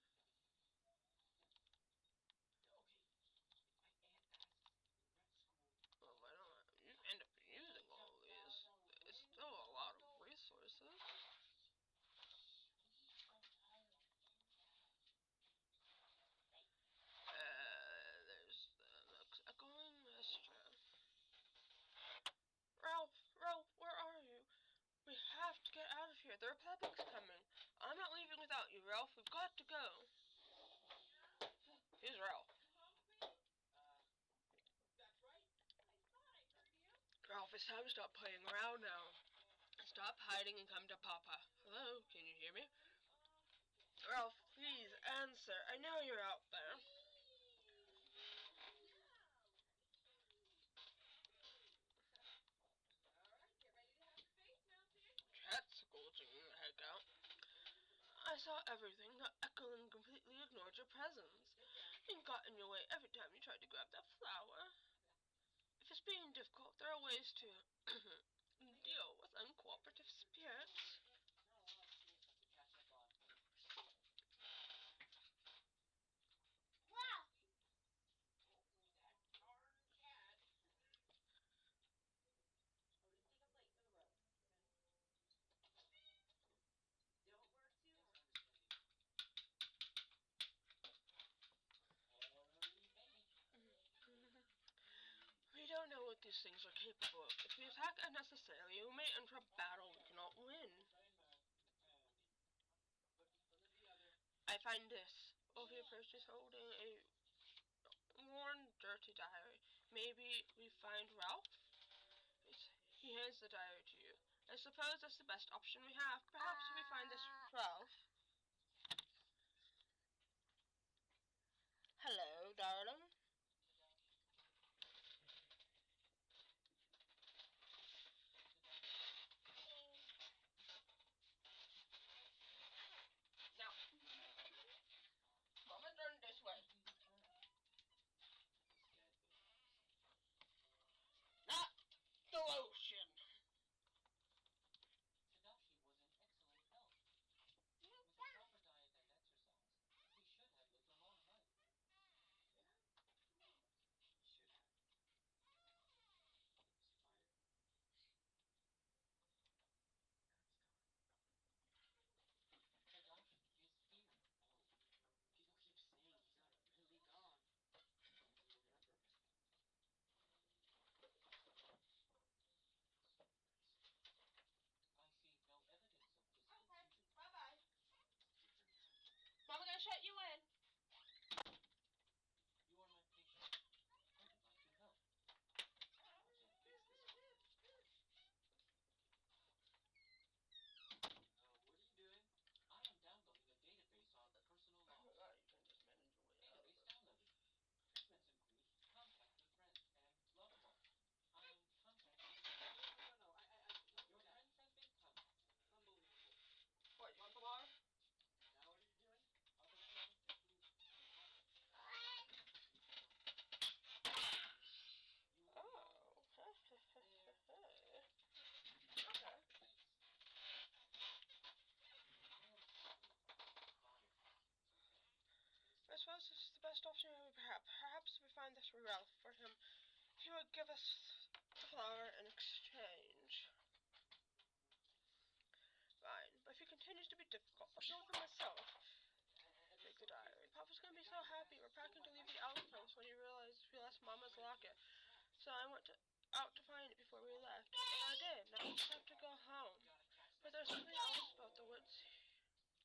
Well, why don't you end up using all these? It's still a lot of resources. There's the next Echoing. That's true. Ralph, where are you? We have to get out of here. The Republic's coming. I'm not leaving without you, Ralph. We've got to go. Here's Ralph. That's right. Ralph, it's time to stop playing around now. Stop hiding and come to Papa. Hello, can you hear me? Ralph, please answer. I know you're out there. Cat's scolding the heck out. I saw everything. The Echoing completely ignored your presence and got in your way every time you tried to grab that flower. If it's being difficult, there are ways to deal with uncooperative spirits. There are a lot of things I have to catch up on. Wow! That darn cat. Oh, just take a plate for the road. Don't work too Yes, hard. understanding. Hurry, baby. We don't know what what these things are capable of. If we attack unnecessarily, we may enter a battle we cannot win. I find this. Wolfie approaches holding a worn, dirty diary. Maybe we find Ralph? He hands the diary to you. I suppose that's the best option we have. Perhaps we find this Ralph. Hello, darling. Now, Mama, turn this way. Not the lotion. Tadashi was in excellent health. With a proper diet and exercise, he should have lived a long life. He should have. It was fire. Now he's gone. Tadashi is here. Oh, people keep saying he's not really gone. Remember. I see no evidence of physical injury. Bye-bye. Different kind. Mama gonna shut you in. You are my patient. I would like to help. I can't fix this one. What are you doing? I am downloading a database on personal loss. You can just manage your way out of Database it. downloaded. Treatments include contact with friends and loved ones. I am contacting. No. Your friends have been contacted. Unbelievable. What, you want the water? Now what are you doing? Other treatments include. You will be Oh. there. Okay. Thanks. I am sorry. Fire. Okay. I suppose this is the best option we have. Perhaps we find this Ralph for him. He would give us the flower in exchange. Fine, but if he continues to be difficult, I'll show him myself. Take the diary. Papa's gonna be so happy. We're packing to leave the outpost when he realized we lost Mama's locket. So I went out to find it before we left. And I did. Now it's time to go home. But there's something else about the woods.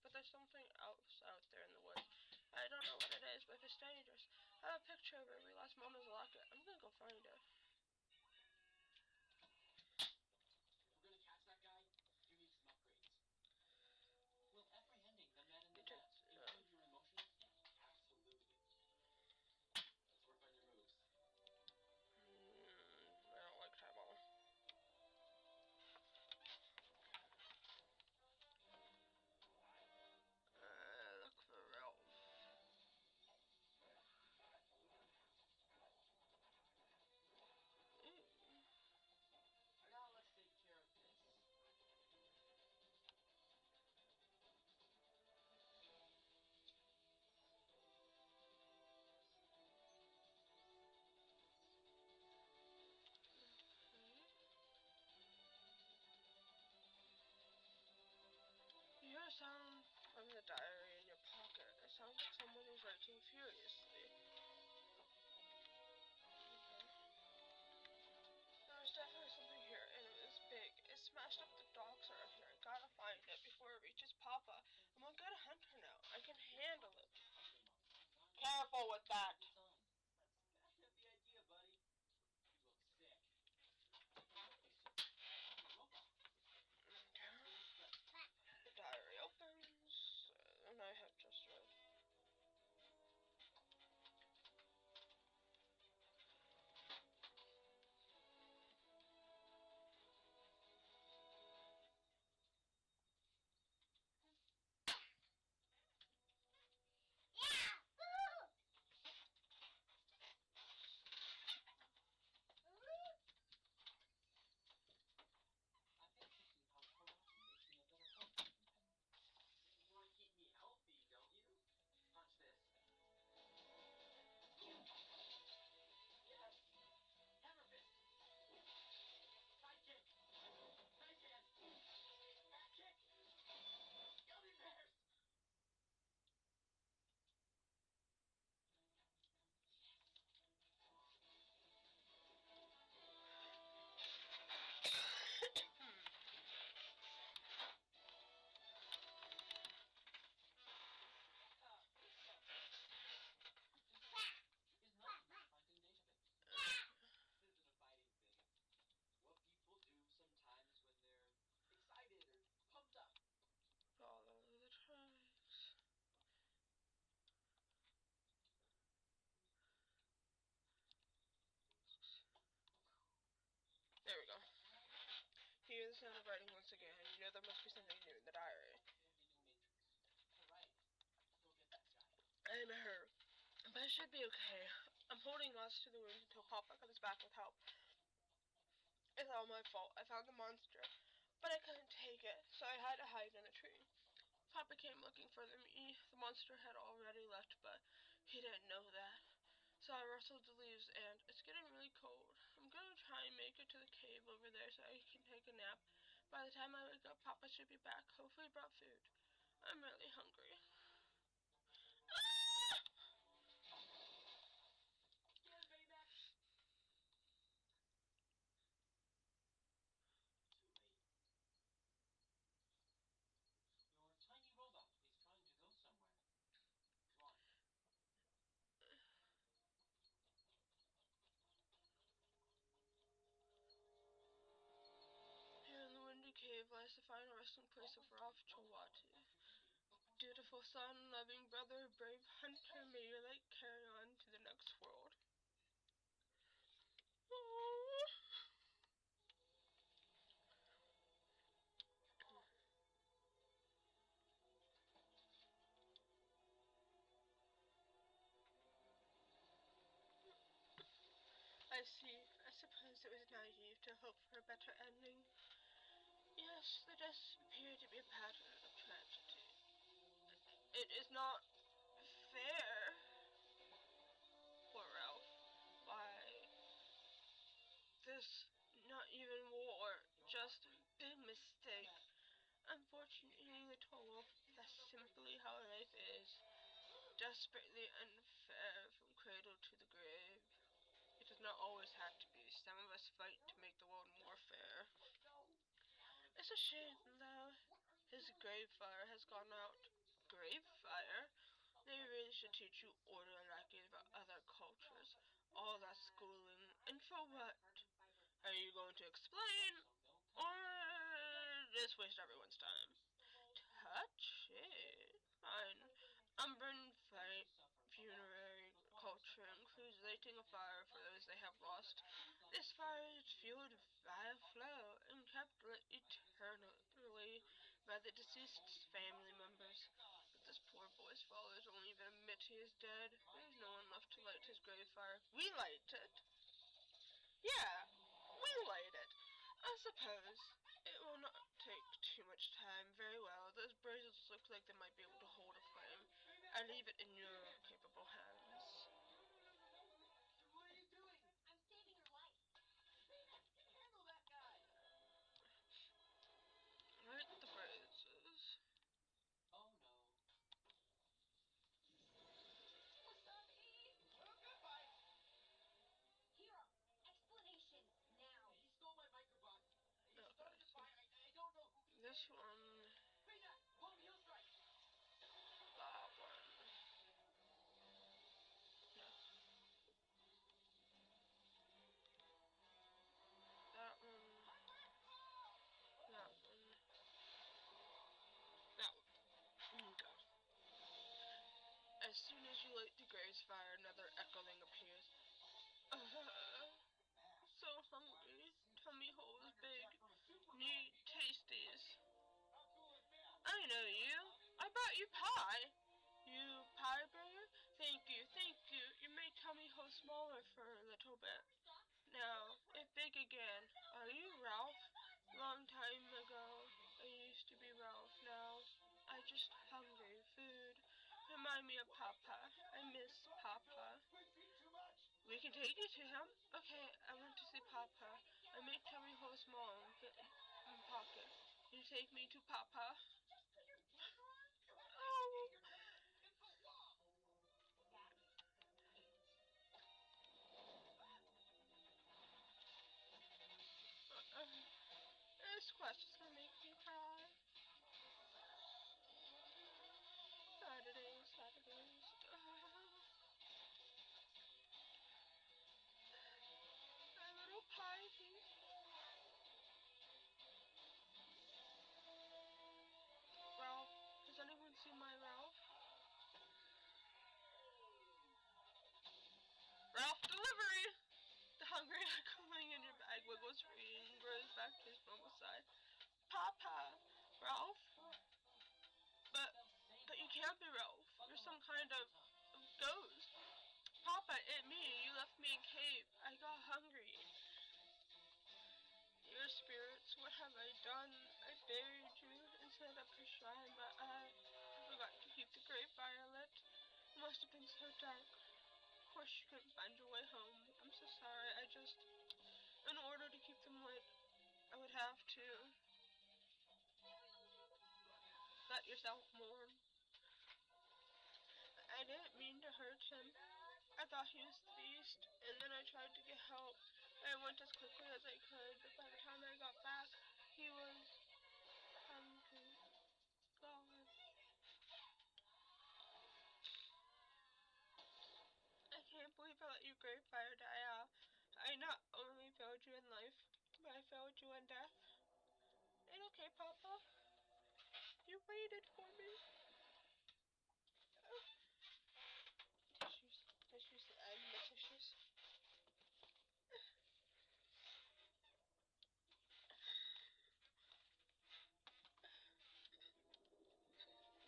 But there's something else out there in the woods. I don't know what it is, but if it's dangerous. I have a picture of where we lost Mama's locket. I'm gonna go find it. If we're gonna catch that guy, you need some upgrades. Will apprehending the man in the mask improve your emotional state? Absolutely. Let's work on your moves. I don't like Tyball. Look for Ralph. Now let's take care of this. You hear a sound from the diary in your pocket. It sounds like someone is writing furiously. There's definitely something here, and it is big. It smashed up the docks around here. I gotta find it before it reaches Papa. I'm a good hunter now. I can handle it. Careful with that. That's kind of the idea, buddy. You look sick. The diary opens, and I have just read. sound of writing once again. You know there must be something new in the diary. Alright, go get that guy. I am a her, but I should be okay. I'm holding lots to the wound until Papa comes back with help. It's all my fault. I found the monster, but I couldn't take it, so I had to hide in a tree. Papa came looking for me. The monster had already left, but he didn't know that. So I rustled the leaves, and it's getting really cold. I'm gonna try and make it to the cave over there so I can take a nap. By the time I wake up, Papa should be back. Hopefully he brought food. I'm really hungry. Ah! Again, Baymax! Too late. Your tiny robot is trying to go somewhere. Come on. Here in the windy cave lies the final resting place of Ralph Chowatu. Dutiful son, loving brother, brave hunter, may your light carry on to the next world. Aww. I see. I suppose it was naive to hope for a better ending. Yes, there does appear to be a pattern of tragedy. It is not fair for Ralph. Why, this not even war, just big mistake. Unfortunately, the toll, that's simply how life is. Desperately unfair from cradle to the grave. It does not always have to be. Some of us fight to make the world more fair. It's a shame, though. His grave fire has gone out. Grave fire? They really should teach you order and ideas about other cultures. All that schooling. And for what? Are you going to explain? Or just waste everyone's time? Touchy. Fine. Umbran funerary culture includes lighting a fire for those they have lost. This fire is fueled by a flow and kept lit eternally by the deceased's family members. But this poor boy's fathers won't even admit he is dead. There's no one left to light his grave fire. We light it. Yeah, we light it. I suppose. It will not take too much time. Very well. Those braziers look like they might be able to hold a flame. I leave it in your capable hands. What are you doing? I'm saving your life. Baymax can handle that guy! Light the braziers. Oh no. Wasabi! Oh, goodbye! Hero, explanation now. He stole my microbot. He Okay, started a so fire. I don't know who. this one, Baymax, Long Hill Strike! that one. No. That one. That one. That one. Okay. As soon as you light the grave's fire, another echoing appears. So hungry. Tummy hole is big. Need tasties. How cool is that? I know you. I brought you pie. You pie bringer? Thank you, thank you. You made tummy hole smaller for a little bit. Now, it big again. Are you Ralph? Long time ago, I used to be Ralph. Now, I just hungry. Food. Remind me of Papa. I miss Papa. Quick feet too much. We can take you to him. Okay, I want to see Papa. I make tummy hole small and fit in pocket. You take me to Papa. Just put your dick on. Oh. It's a wall. This question's gonna make me cry. Saturdays. My little pie feet. done, I buried you and set up a shrine, but I forgot to keep the great violet. It must have been so dark. Of course you couldn't find your way home. I'm so sorry. In order to keep them lit, I would have to let yourself mourn. I didn't mean to hurt him. I thought he was the beast, and then I tried to get help. I went as quickly as I could, but by the time I got back, he was hungry. Gone. I can't believe I let your great fire die out. I not only failed you in life, but I failed you in death. Ain't okay, Papa. You waited for me. Tissues. Tissues. I need my tissues. Told you it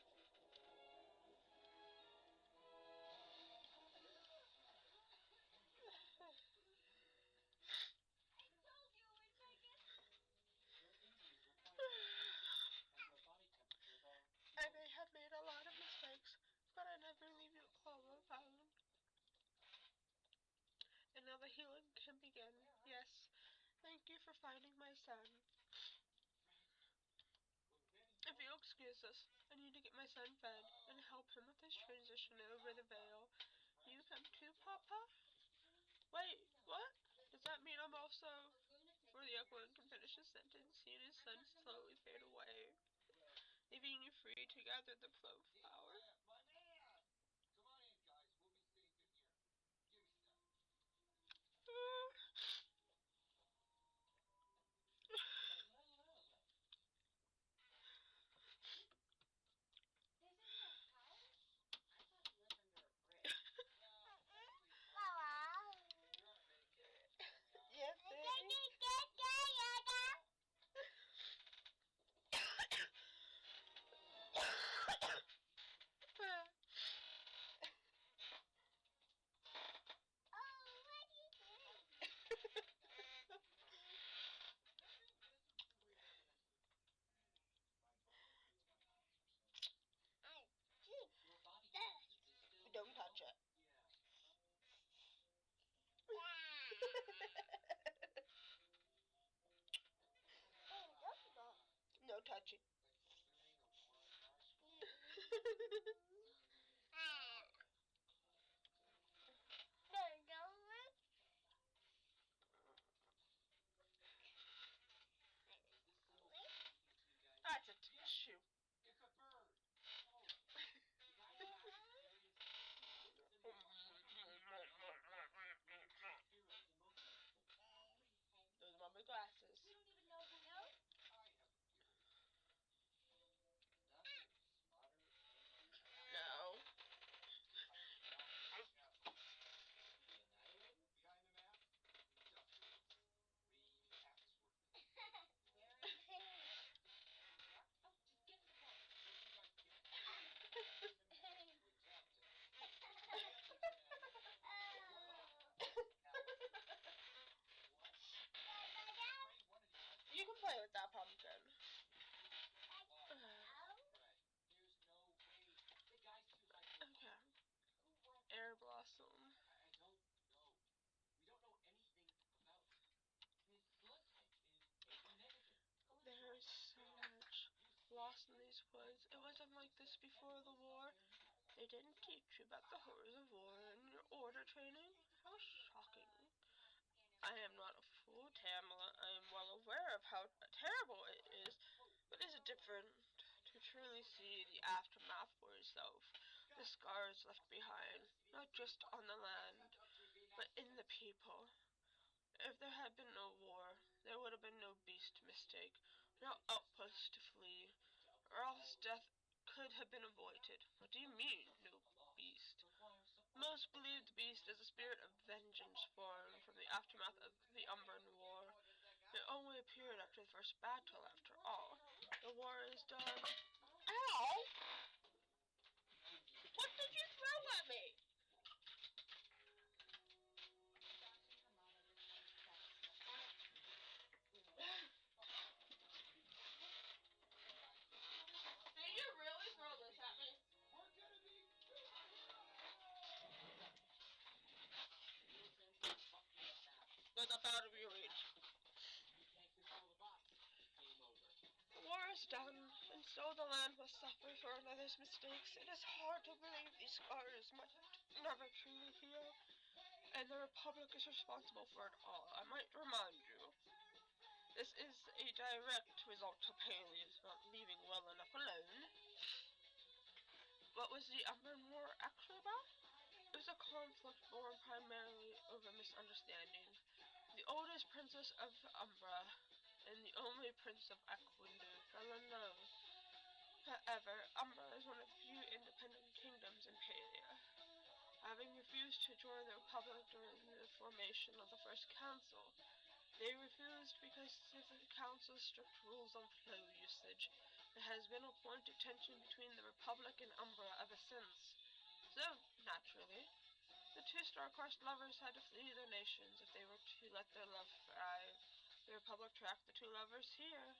would make it. Your injuries require attention, and your body temperature, though. I may have made a lot of mistakes, but I never leave you all alone. And now the healing can begin. Yes. Thank you for finding my son. If you'll excuse us, I need to get my son fed and help him with his transition over the veil. You come too, Papa? Wait, what? Does that mean I'm also... Before the Echo can finish his sentence, he and his son slowly fade away, leaving you free to gather the flow flower. My man! Come on in, guys. We'll be safe in here. Give me stuff. This is your house? I thought you lived under a bridge. Well, actually, you're on a Medicare. Yes, baby. Your body temperature is still. Don't touch it. Yeah. No touching. Considering a war in our school. This symbol mean anything to you guys? That's a tissue. It's a bird. Oh. You guys have experienced this symbol heroes emotions. Those are my glasses. We don't even know who knows. I have a theory. Nothing smarter than you. No. The Annihilator? Behind the map, industrials. Read Hemsworth. Where is he? Oh, just get to the point. Don't you guys get it? Good job, Jeff. What? Afraid one of you You can play with that pumpkin. Right. There's no way. The guy's too high. Okay. Who was Air blossom. I don't know. We don't know anything about him. His blood type is AB negative. There's so much lost in these woods. It wasn't like this before the war. They didn't teach you about the horrors of war in your order training. How shocking. I am not a fool, Tamala. I am well aware of how terrible it is, but is it different to truly see the aftermath for yourself? The scars left behind, not just on the land, but in the people. If there had been no war, there would have been no beast to mistake, no outpost to flee, or else death could have been avoided. What do you mean, no beast? Most believe the beast is a spirit of vengeance formed from the aftermath of the Umbran War. It only appeared after the first battle, after all. The war is done. Ow! What did you throw at me? So the land must suffer for another's mistakes. It is hard to believe these scars might never truly heal, and the Republic is responsible for it all. I might remind you, this is a direct result of Peleus not leaving well enough alone. What was the Umbran War actually about? It was a conflict born primarily over misunderstanding. The oldest princess of Umbra and the only prince of Aquindu fell in love. However, Umbra is one of the few independent kingdoms in Palea. Having refused to join the Republic during the formation of the First Council, they refused because of the Council's strict rules on flow usage. There has been a point of tension between the Republic and Umbra ever since. So, naturally, the two star-crossed lovers had to flee their nations if they were to let their love thrive. The Republic tracked the two lovers here,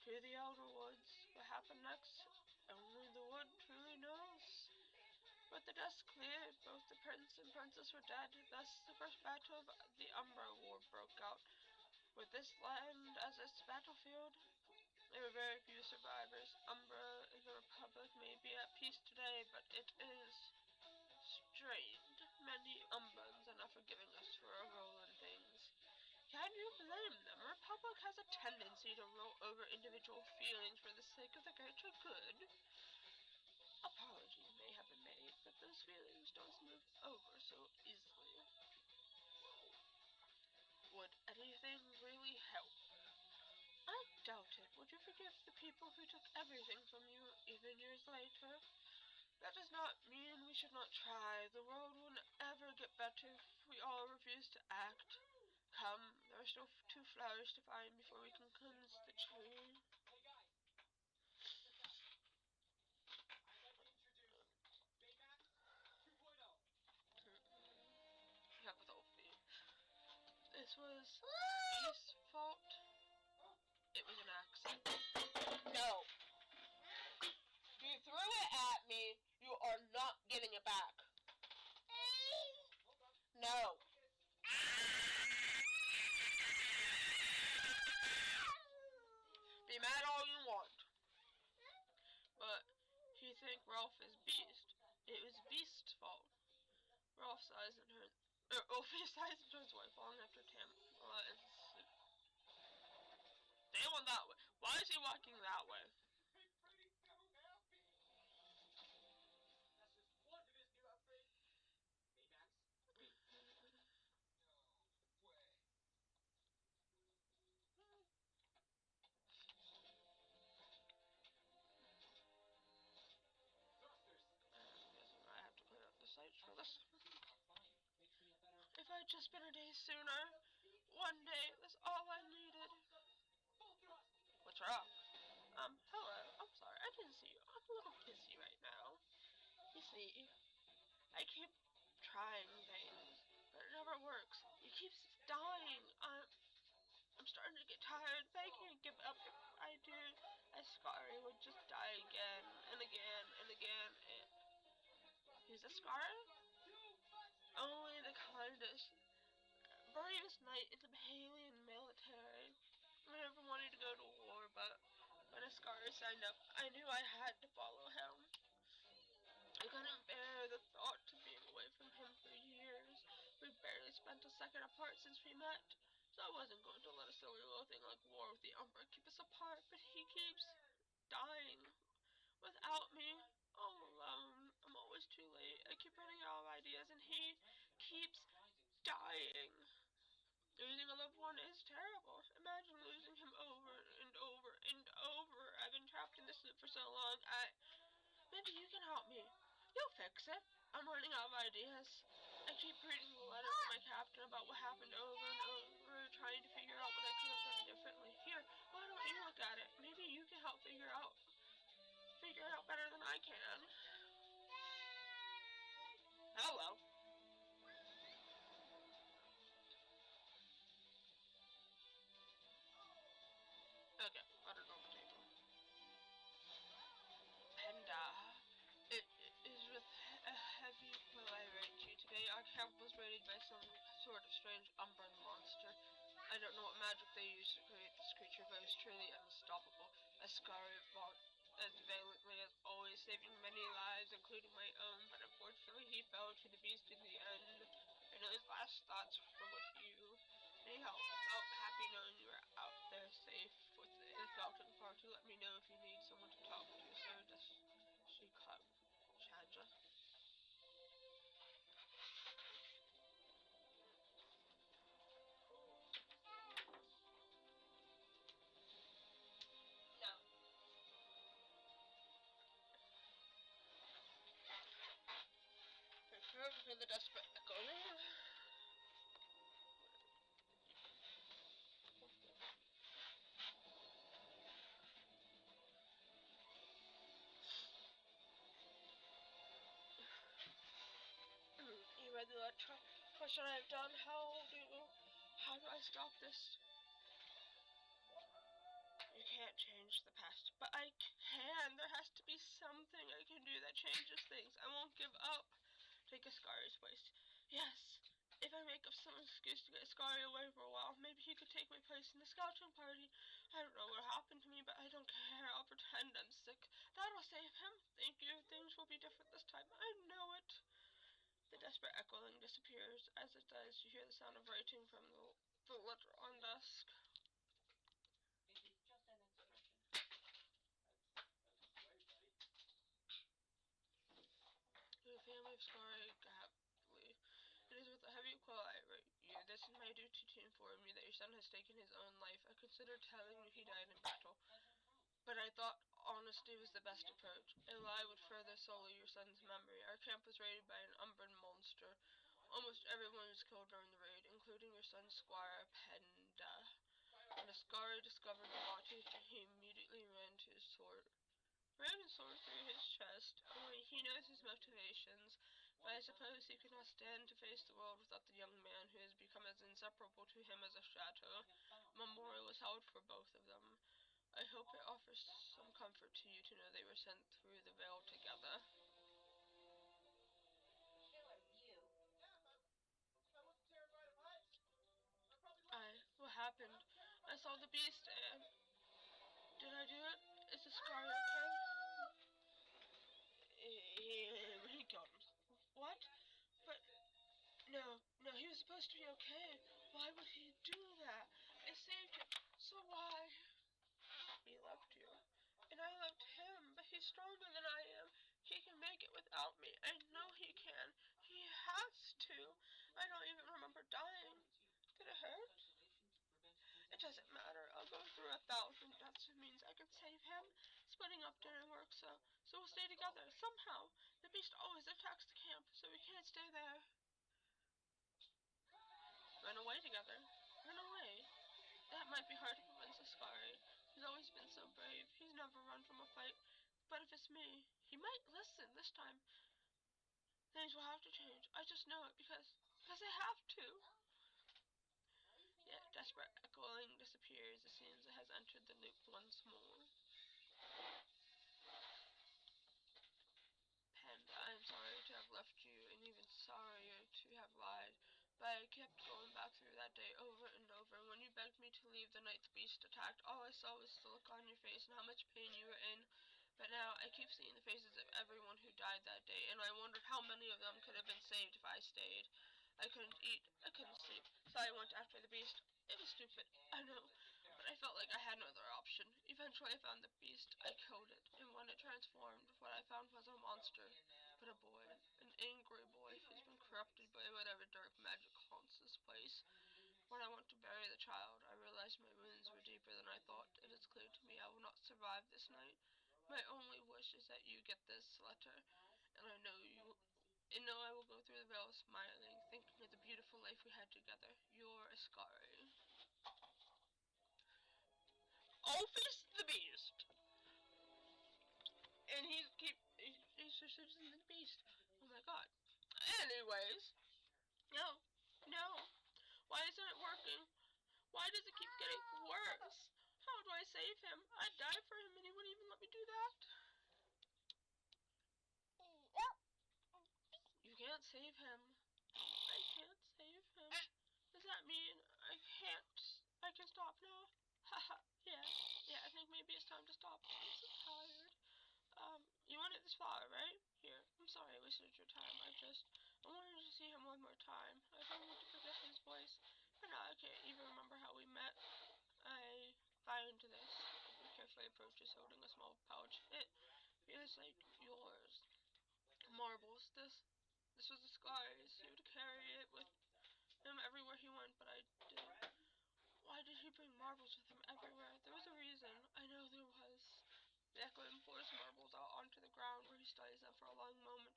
to the Elder Woods. What happened next? Only the wood truly knows. With the dust cleared, both the prince and princess were dead. Thus, the first battle of the Umbra War broke out. With this land as its battlefield, there were very few survivors. Umbra and the Republic may be at peace today, but it is strained. Many Umbrans are not forgiving us for our role in things. Can you blame them? Republic has a tendency to roll over individual feelings for the sake of the greater good. Apologies may have been made, but those feelings don't smooth over so easily. Would anything really help? I doubt it. Would you forgive the people who took everything from you, even years later? That does not mean we should not try. The world will never get better if we all refuse to act. Come, there are still two flowers to find before we can cleanse the tree. Hey guys, I'd like to introduce Baymax 2.0. Heck with Ophi. This was Beast's fault. It was an accident. No. You threw it at me. You are not getting it back. No. Be mad all you want. But you think Rolf is Beast. It was Beast's fault. Rolf sighs and turns, Ophi sighs and turns away, falling after Tamala and sleep. They went that way. Why is he walking that way? I'm pretty so happy. That's just one of his new upgrades. Baymax. No way. Thrusters. I have to clear up the sites for this. Fine. Makes me a better. If I'd just been a day sooner. One day, that's all I needed. Full thrust. What's wrong? Hello. I'm sorry, I didn't see you. I'm a little pissy right now. You see, I keep trying things, but it never works. He keeps dying. I'm starting to get tired, but I can't give up. If I do, Ascari would just die again and again and again. And who's Ascari? Only the kindest, bravest knight in the Bahalian military. I never wanted to go to war, but when Ascari signed up, I knew I had to follow him. I couldn't bear the thought of being away from him for years. We've barely spent a second apart since we met, so I wasn't going to let a silly little thing like war with the Umbra keep us apart, but he keeps dying without me, all alone. I'm always too late. I keep running out of ideas, and he keeps dying. Losing a loved one is terrible. Imagine losing him over and over and over. I've been trapped in this loop for so long. Maybe you can help me. You'll fix it. I'm running out of ideas. I keep reading the letter from my captain about what happened over and over, trying to figure out what I could have done differently. Here, why don't you look at it? Maybe you can help figure it out better than I can. Hello. Okay, I don't know the table. Penda. It is with a heavy will I write to you today. Our camp was raided by some sort of strange Umbran monster. I don't know what magic they used to create this creature, but it was truly unstoppable. Ascari valiantly as always, saving many lives, including my own, but unfortunately he fell to the beast in the end. I know his last thoughts were with you. Anyhow, I felt happy knowing you were out there safe with the Falcon Party. Let me know if you need someone to talk to, sir. She caught Chaja. No. Prepare for the desperate echo. You read the letter? What should I have done? How do I stop this? You can't change the past, but I can. There has to be something I can do that changes things. I won't give up. Take Ascari's place. Yes. If I make up some excuse to get Ascari away for a while, maybe he could take my place in the scouting party. I don't know what happened to me, but I don't care. I'll pretend I'm sick. That'll save him. Thank you. Things will be different this time. I know it. The desperate echoing disappears. As it does, you hear the sound of writing from the letter on desk. It's just an expression. That's great, buddy. To the family of Scarry Gapley. It is with a heavy quill I write you. This is my duty to inform you that your son has taken his own life. I considered telling you he died in battle, but I thought honesty was the best approach. A lie would further sully your son's memory. Our camp was raided by an Umbran monster. Almost everyone was killed during the raid, including your son, Squire Penda. When Ascari discovered the body, he immediately ran his sword through his chest. Only he knows his motivations, but I suppose he could not stand to face the world without the young man who has become as inseparable to him as a shadow. A memorial was held for both of them. I hope it offers some comfort to you to know they were sent through the veil together. Killer, you. What happened? I saw the beast and... Did I do it? Is the Scar okay? He killed him. What? But... No, he was supposed to be okay. Why would he do that? I saved him, so why? He loved you. And I loved him, but he's stronger than I am. He can make it without me. I know he can. He has to. I don't even remember dying. Did it hurt? It doesn't matter. I'll go through 1,000 deaths. It means I can save him. Splitting up didn't work, so we'll stay together. Somehow. The beast always attacks the camp, so we can't stay there. Run away together. Run away. That might be hard to convince Ascari. He's always been so brave. He's never run from a fight. But if it's me, he might listen this time. Things will have to change. I just know it because I have to. Yet desperate echoing disappears. It seems it has entered the loop once more. Panda, I am sorry to have left you, and even sorrier to have lied. But I kept going back through that day over and over, and when you begged me to leave the night the beast attacked, all I saw was the look on your face and how much pain you were in. But now I keep seeing the faces of everyone who died that day, and I wondered how many of them could have been saved if I stayed. I couldn't eat, I couldn't sleep, so I went after the beast. It was stupid, I know, but I felt like I had no other option. Eventually I found the beast, I killed it, and when it transformed, what I found was a monster, but a boy, an angry boy who's been corrupted by whatever dark magic haunts this place. When I went to bury the child, I realized my wounds were deeper than I thought. It is clear to me I will not survive this night. My only wish is that you get this letter, and I know I will go through the veil smiling, thinking of the beautiful life we had together. Your Ascari. Alphys the Beast! And he's interested in the beast. Oh my god. Anyways. No. Why isn't it working? Why does it keep getting worse? How do I save him? I'd die for him and he wouldn't even let me do that. You can't save him. I can't save him. Does that mean I can stop now? Haha, yeah, I think maybe it's time to stop. I'm so tired. small pouch. It feels like yours. Marbles. This was the Sky's. He would carry it with him everywhere he went, but I did. Why did he bring marbles with him everywhere? There was a reason. I know there was. The Echo pours marbles out onto the ground where he studies them for a long moment.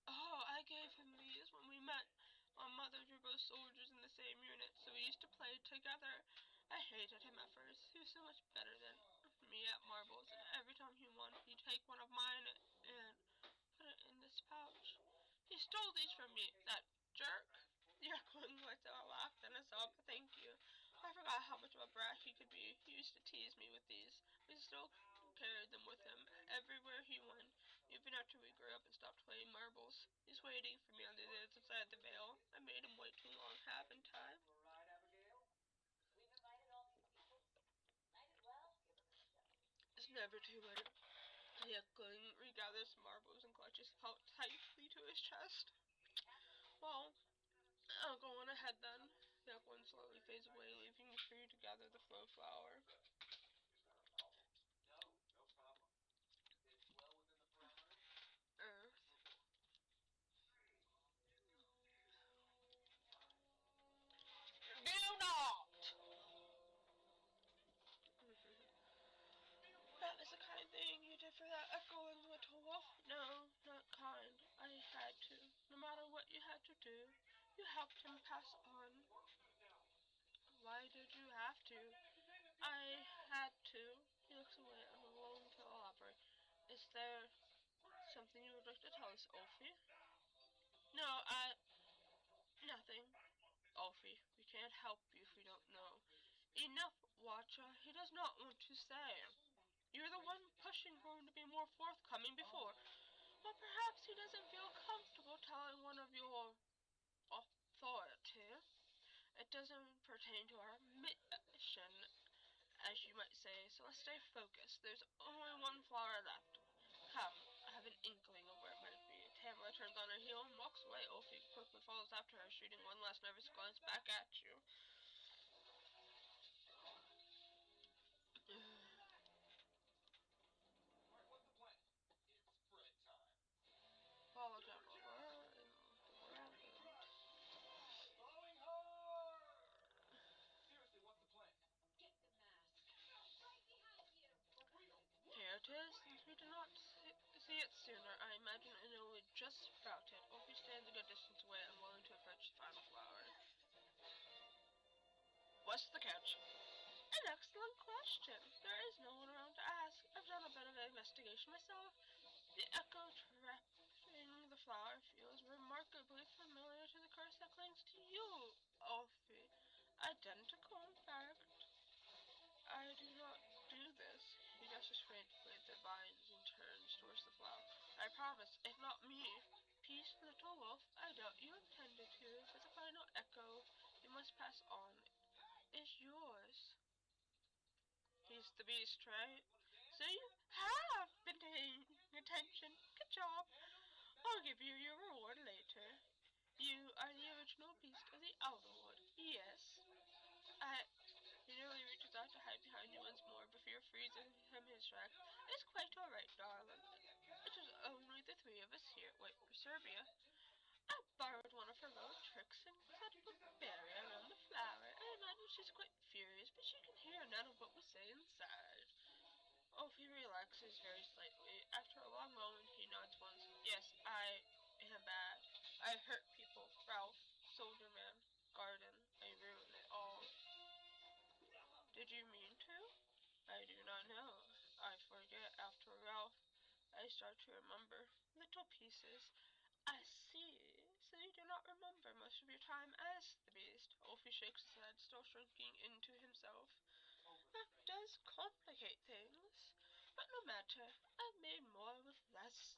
I gave him these when we met. My mother were both soldiers in the same unit, so we used to play together. I hated him at first. He was so much better than me at marbles, and every time he won, he'd take one of mine and put it in this pouch. He stole these from me, that jerk. The Echoing went out, laughed, and a sob. Thank you. I forgot how much of a brat he could be. He used to tease me with these. He still carried them with him everywhere he went, even after we grew up and stopped playing marbles. He's waiting for me on the other side of the veil. I made him wait too long, haven't I? It's never too late. The Echoing regathers marbles and clutches held tightly to his chest. Well, I'll go on ahead then. The Echoing slowly fades away, leaving you free to gather the flow flower. Earth. Do not! That is the kind of thing you did for that Echoing little wolf? No, not kind. I had to. No matter what you had to do, you helped him pass on. Why did you have to? I had to. He looks away and alone to elaborate. Is there something you would like to tell us, Ulfie? No, nothing. Ulfie, we can't help you if we don't know. Enough, Watcha. He does not want to say. You're the one pushing for him to be more forthcoming before. Well, perhaps he doesn't feel comfortable telling one of your authority. It doesn't pertain to our mission, as you might say, so let's stay focused. There's only one flower left. Come, I have an inkling of where it might be. Tamara turns on her heel and walks away. Ulfie quickly follows after her, shooting one last nervous glance back at you. What's the plan? It's spread time. Follow Tamara and Blowing hard! Seriously, what's the plan? Get the mask. Right behind you. For real? here it is. Since we did not see it sooner, I imagine it only just sprouted. Ulfie stands a good distance away, unwilling to approach the final flower. What's the catch? An excellent question. There is no one around to ask. I've done a bit of investigation myself. The echo trapping the flower feels remarkably familiar to the curse that clings to you, Ulfie. Identical, in fact. I do not do this. He gestures frantically at the vines and turns towards the flower. I promise, if not me. Peace, little wolf. I doubt you intended to, but the final echo you must pass on is yours. He's the beast, right? So you have been paying attention. Good job. I'll give you your reward later. You are the original beast of the Outerwood. Yes. He nearly reaches out to hide behind you once more, but fear freezes him his track. It's quite alright, darling. It is only the three of us here. Wait for Serbia. I borrowed one of her little tricks and set a berry around the flower. I imagine she's quite furious, but she can hear none of what we say inside. Ulfie relaxes very slightly. After a long moment, he nods once. Yes, I am bad. I hurt people. Ralph, Soldier Man, Garden. I ruined it all. Did you mean to? I do not know. I forget after Ralph. I start to remember little pieces. I see. So you do not remember most of your time as the beast. Ulfie shakes his head, still shrinking into himself. That does complicate things. But no matter. I've made more with less.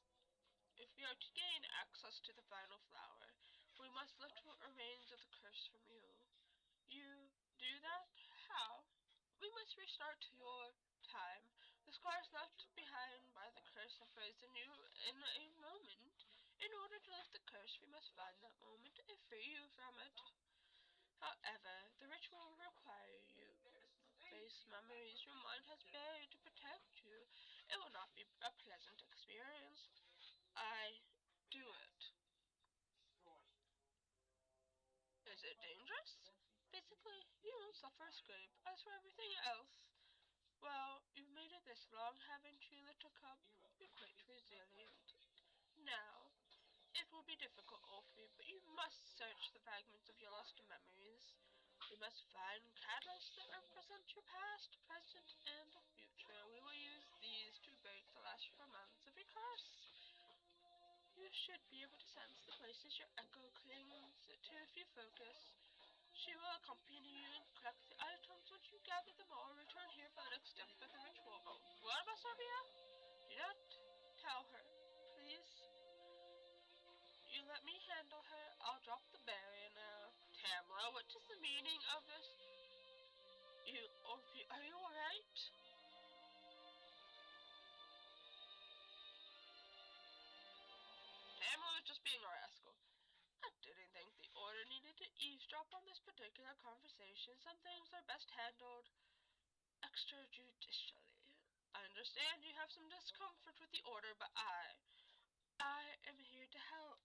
If we are to gain access to the final flower, we must lift what remains of the curse from you. You do that? How? We must restart your time. The scars left behind by the curse have frozen you in a moment. In order to lift the curse, we must find that moment and free you from it. However, the ritual will require you face memories your mind has buried to protect you. It will not be a pleasant experience. I do it. Is it dangerous? Basically, you won't suffer a scrape. As for everything else, well, you've made it this long, haven't you, little cub? You're quite resilient. Now, it will be difficult, Orphe, but you must search the fragments of your lost memories. We must find catalysts that represent your past, present, and future. We will use these to break the last months of your curse. You should be able to sense the places your echo clings to if you focus. She will accompany you and collect the items. Once you gather them all, return here for the next step of the ritual. But what about Sophia? Do not tell her, please. You let me handle her. I'll drop the barrier now. Tamla, what is the meaning of this? Are you alright? Tamla was just being a rascal. I didn't think the Order needed to eavesdrop on this particular conversation. Some things are best handled extrajudicially. I understand you have some discomfort with the Order, but I am here to help.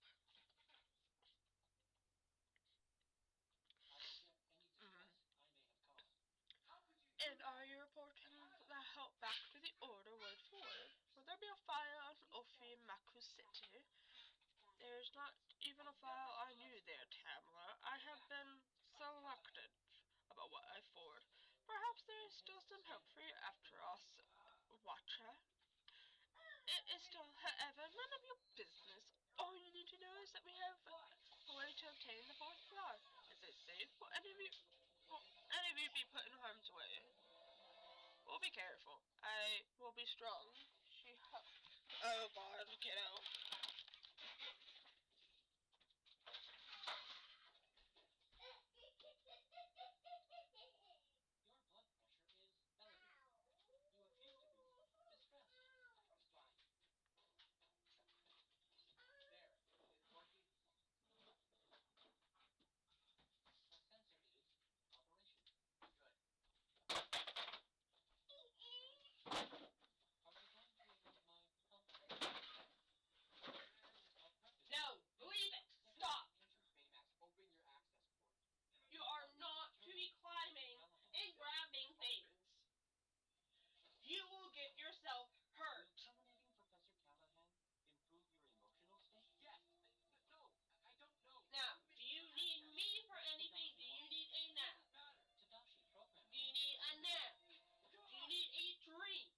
And are you reporting the help back to the Order word for word? Will there be a fire on Orphe Maku City? There's not even a file I knew there, Tamla. I have been selected about what I forward. Perhaps there is still some hope for you after all, Watcher. It is still, however, none of your business. All you need to know is that we have a way to obtain the fourth floor. Is it safe? Will any of you be put in harm's way? We'll be careful. I will be strong. Oh God, kiddo. Your blood pressure is elevated. You appear to be distressed. Fine. There. It's working. A sensor is operational. Good. Are you going to avoid my help? No, leave it. Stop. Baymax, open your access port. You are not to be climbing and grabbing things. You will get yourself Will hurt. terminating Professor Callahan improve your emotional state? Yes. No, I don't know. Now, do you need me for anything? Do you need a nap? Tadashi program. Do you need a nap? Do you need a drink?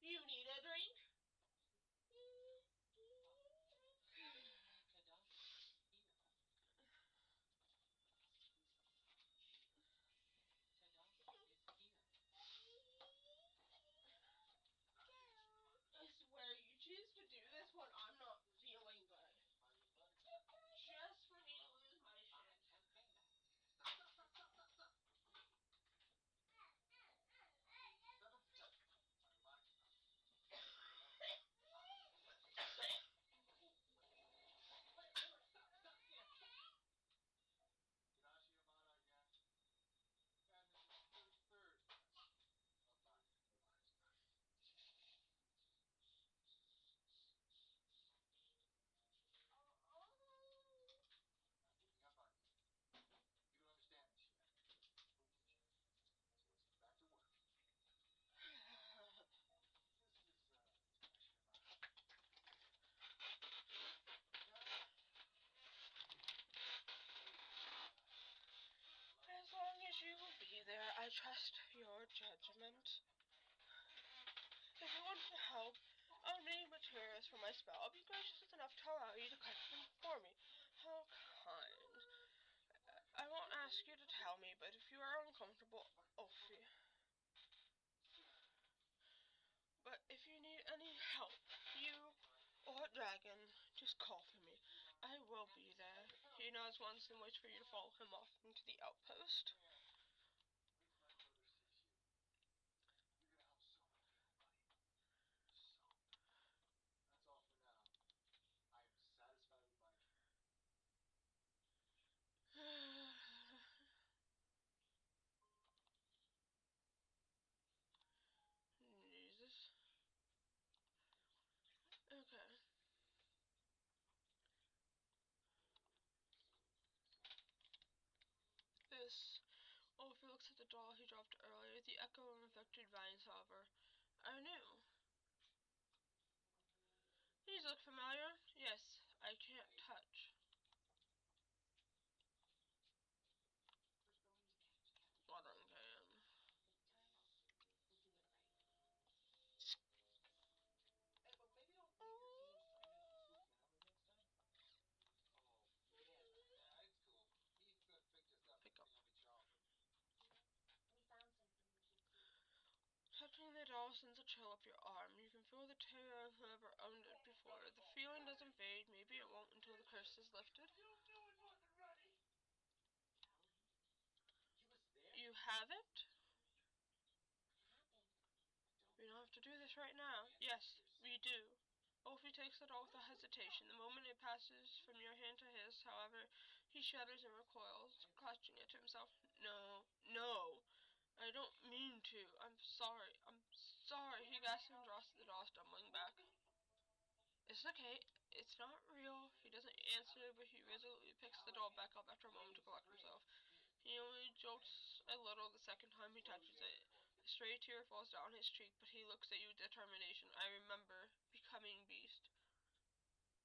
You need a drink? I swear, you choose to do this when I'm not feeling good. Just for me to lose my shit. As long as you will be there, I trust your judgment. If you want to help, I'll need materials for my spell. I'll be gracious enough to allow you to collect them for me. How kind. I won't ask you to tell me, but if you are uncomfortable, Orphe. But if you need any help, you or Dragon, just call for me. I will be there. He nods once and waits for you to follow him off into the outpost. That's all for now. I am satisfied with my the doll he dropped earlier. The echo and infected vines, however, are new. These look familiar. Yes, I can't touch. Watering can. This time, we'll do it right. Hey, but maybe don't leave your team stranded at the school gallery next time. Oh, man. Nah, it's cool. Heath picked us up Pick at up. Family Childhood. We found something we should keep. Touching the doll sends a chill up your arm. You can feel the terror of whoever owned it before. The feeling doesn't fade. Maybe it won't until the curse is lifted. You knew it wasn't ready! He was there? You have it? What happened? We don't have to do this right now. Yes, we do. Wolfie takes the doll without hesitation. The moment it passes from your hand to his, however, he shudders and recoils, clutching it to himself. No, no, I don't mean to. I'm sorry. He gasps and draws the doll, stumbling back. It's okay. It's not real. He doesn't answer, but he resolutely picks the doll back up after a moment to collect himself. He only jolts a little the second time he touches it. A stray tear falls down his cheek, but he looks at you with determination. I remember becoming Beast.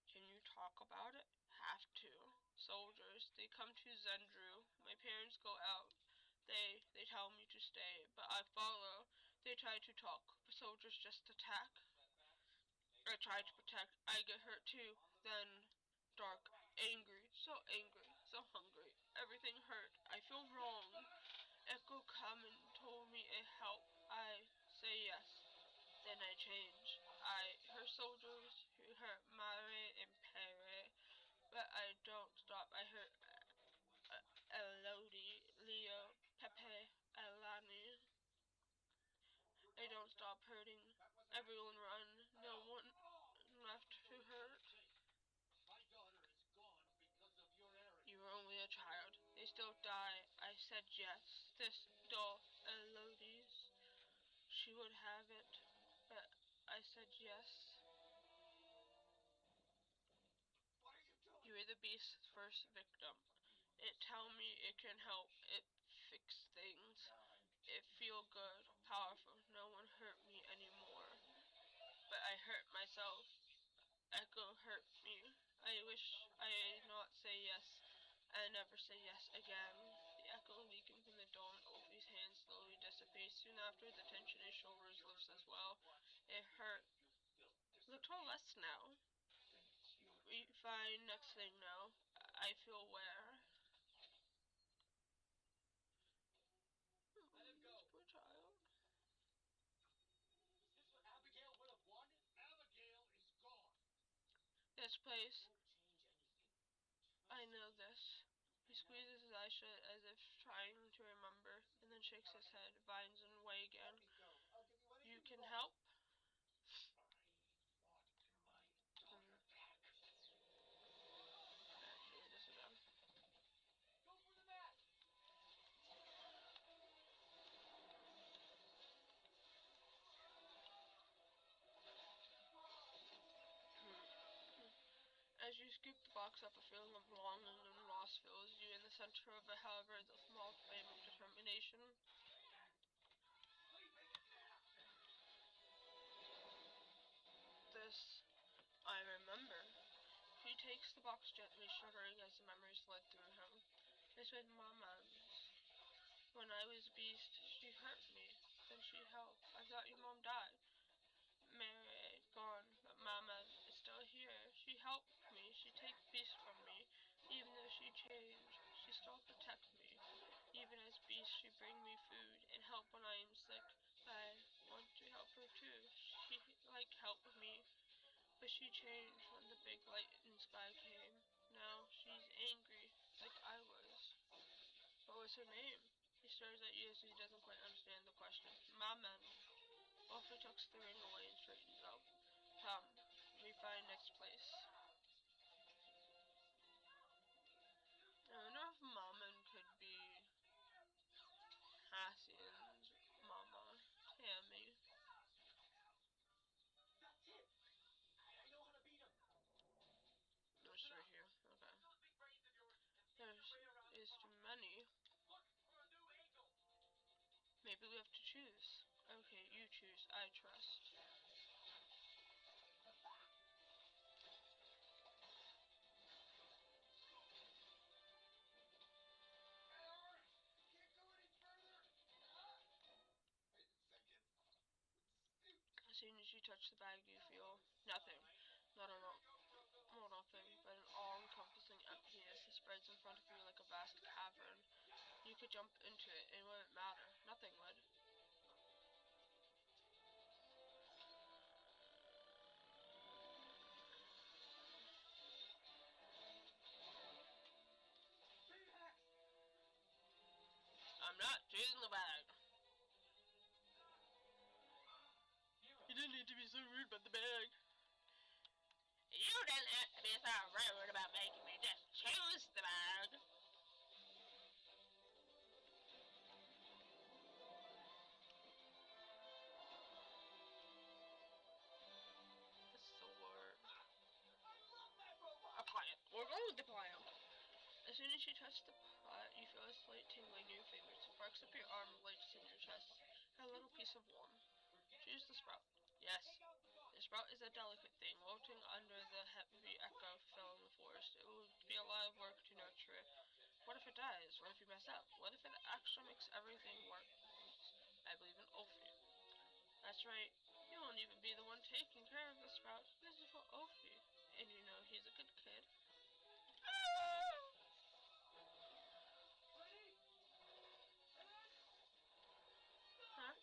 Can you talk about it? Have to. Soldiers, they come to Zendru. My parents go out. They tell me to stay, but I follow. They try to talk, but soldiers just attack. I try to protect. I get hurt too. Then, dark, angry, so hungry. Everything hurt. I feel wrong. Echo come and told me it help. I say yes. Then I change. Her soldiers who hurt Mare and Pere, but I don't stop. I hurt Elodie, Leo, Pepe, Elani. I don't stop hurting. Everyone run. No one left to hurt. My daughter is gone because of your errand. You were only a child. They still die. I said yes. This doll, Elodie's, she would have it, but I said yes. What are you doing? You were the beast's first victim. It tell me it can help. It fix things. It feel good, powerful. No one hurt me anymore. But I hurt myself. Echo hurt me. I wish I not say yes. I never say yes again. The echo leaking from the door and Opie's hand slowly dissipates. Soon after, the tension in his shoulders lifts as well. It hurt. Little less now. We find next thing now. I feel where. Let him go. Poor child. Is this what Abigail would have wanted? Abigail is gone. This place. Won't change anything. I know this. He squeezes his eyes shut as if trying to remember, and then shakes his head, vines in way again. Let me go. I'll give you anything You can want. help? I want my daughter back. Here it is again. Go for the mat. As you scoop the box up, a feeling of longing and loss fills you. In the center of it, however, is a small flame of determination. This, I remember. He takes the box gently, shuddering as the memories fled through him. This was Mama's. When I was Beast, she hurt me. Then she helped. I thought your mom died. Mary gone, but Mama is still here. She helped me. She takes Beast from me. Even though she changed, she still protects me. Even as Beast, she bring me food and help when I am sick. I want to help her too. She help me, but she changed when the big light in the sky came. Now she's angry, like I was. What was her name? He stares at you as he doesn't quite understand the question. Mama. Wolfie tucks the ring away and straightens up. Come, we find next place. I wonder if Maman could be Cassian's mama, Tammy. That's it. I know how to beat him. No, it's right here. Okay. There is too many. Look for a new angle. Maybe we have to choose. Okay, you choose. I trust. Howard, can't go any further. Wait a second. As soon as you touch the bag, you feel nothing. Not an well, nothing, but an all-encompassing emptiness that spreads in front of you like a vast cavern. You could jump into it, and it wouldn't matter. Nothing would. I'm not choosing the bag. You didn't need to be so rude about the bag. You didn't have to be so rude about making me just choose the bag. The sword. Apply it. We're going to apply it. As soon as you touch the pot, you feel a slight tingling in your fingers. It sparks up your arm and lights in your chest. A little piece of warmth. Choose the sprout. Yes. The sprout is a delicate thing, wilting under the heavy echo filling the forest. It will be a lot of work to nurture it. What if it dies? What if you mess up? What if it actually makes everything work? I believe in Ophi. That's right. You won't even be the one taking care of the sprout. This is for Ophi. And you know he's a good kid. Huh?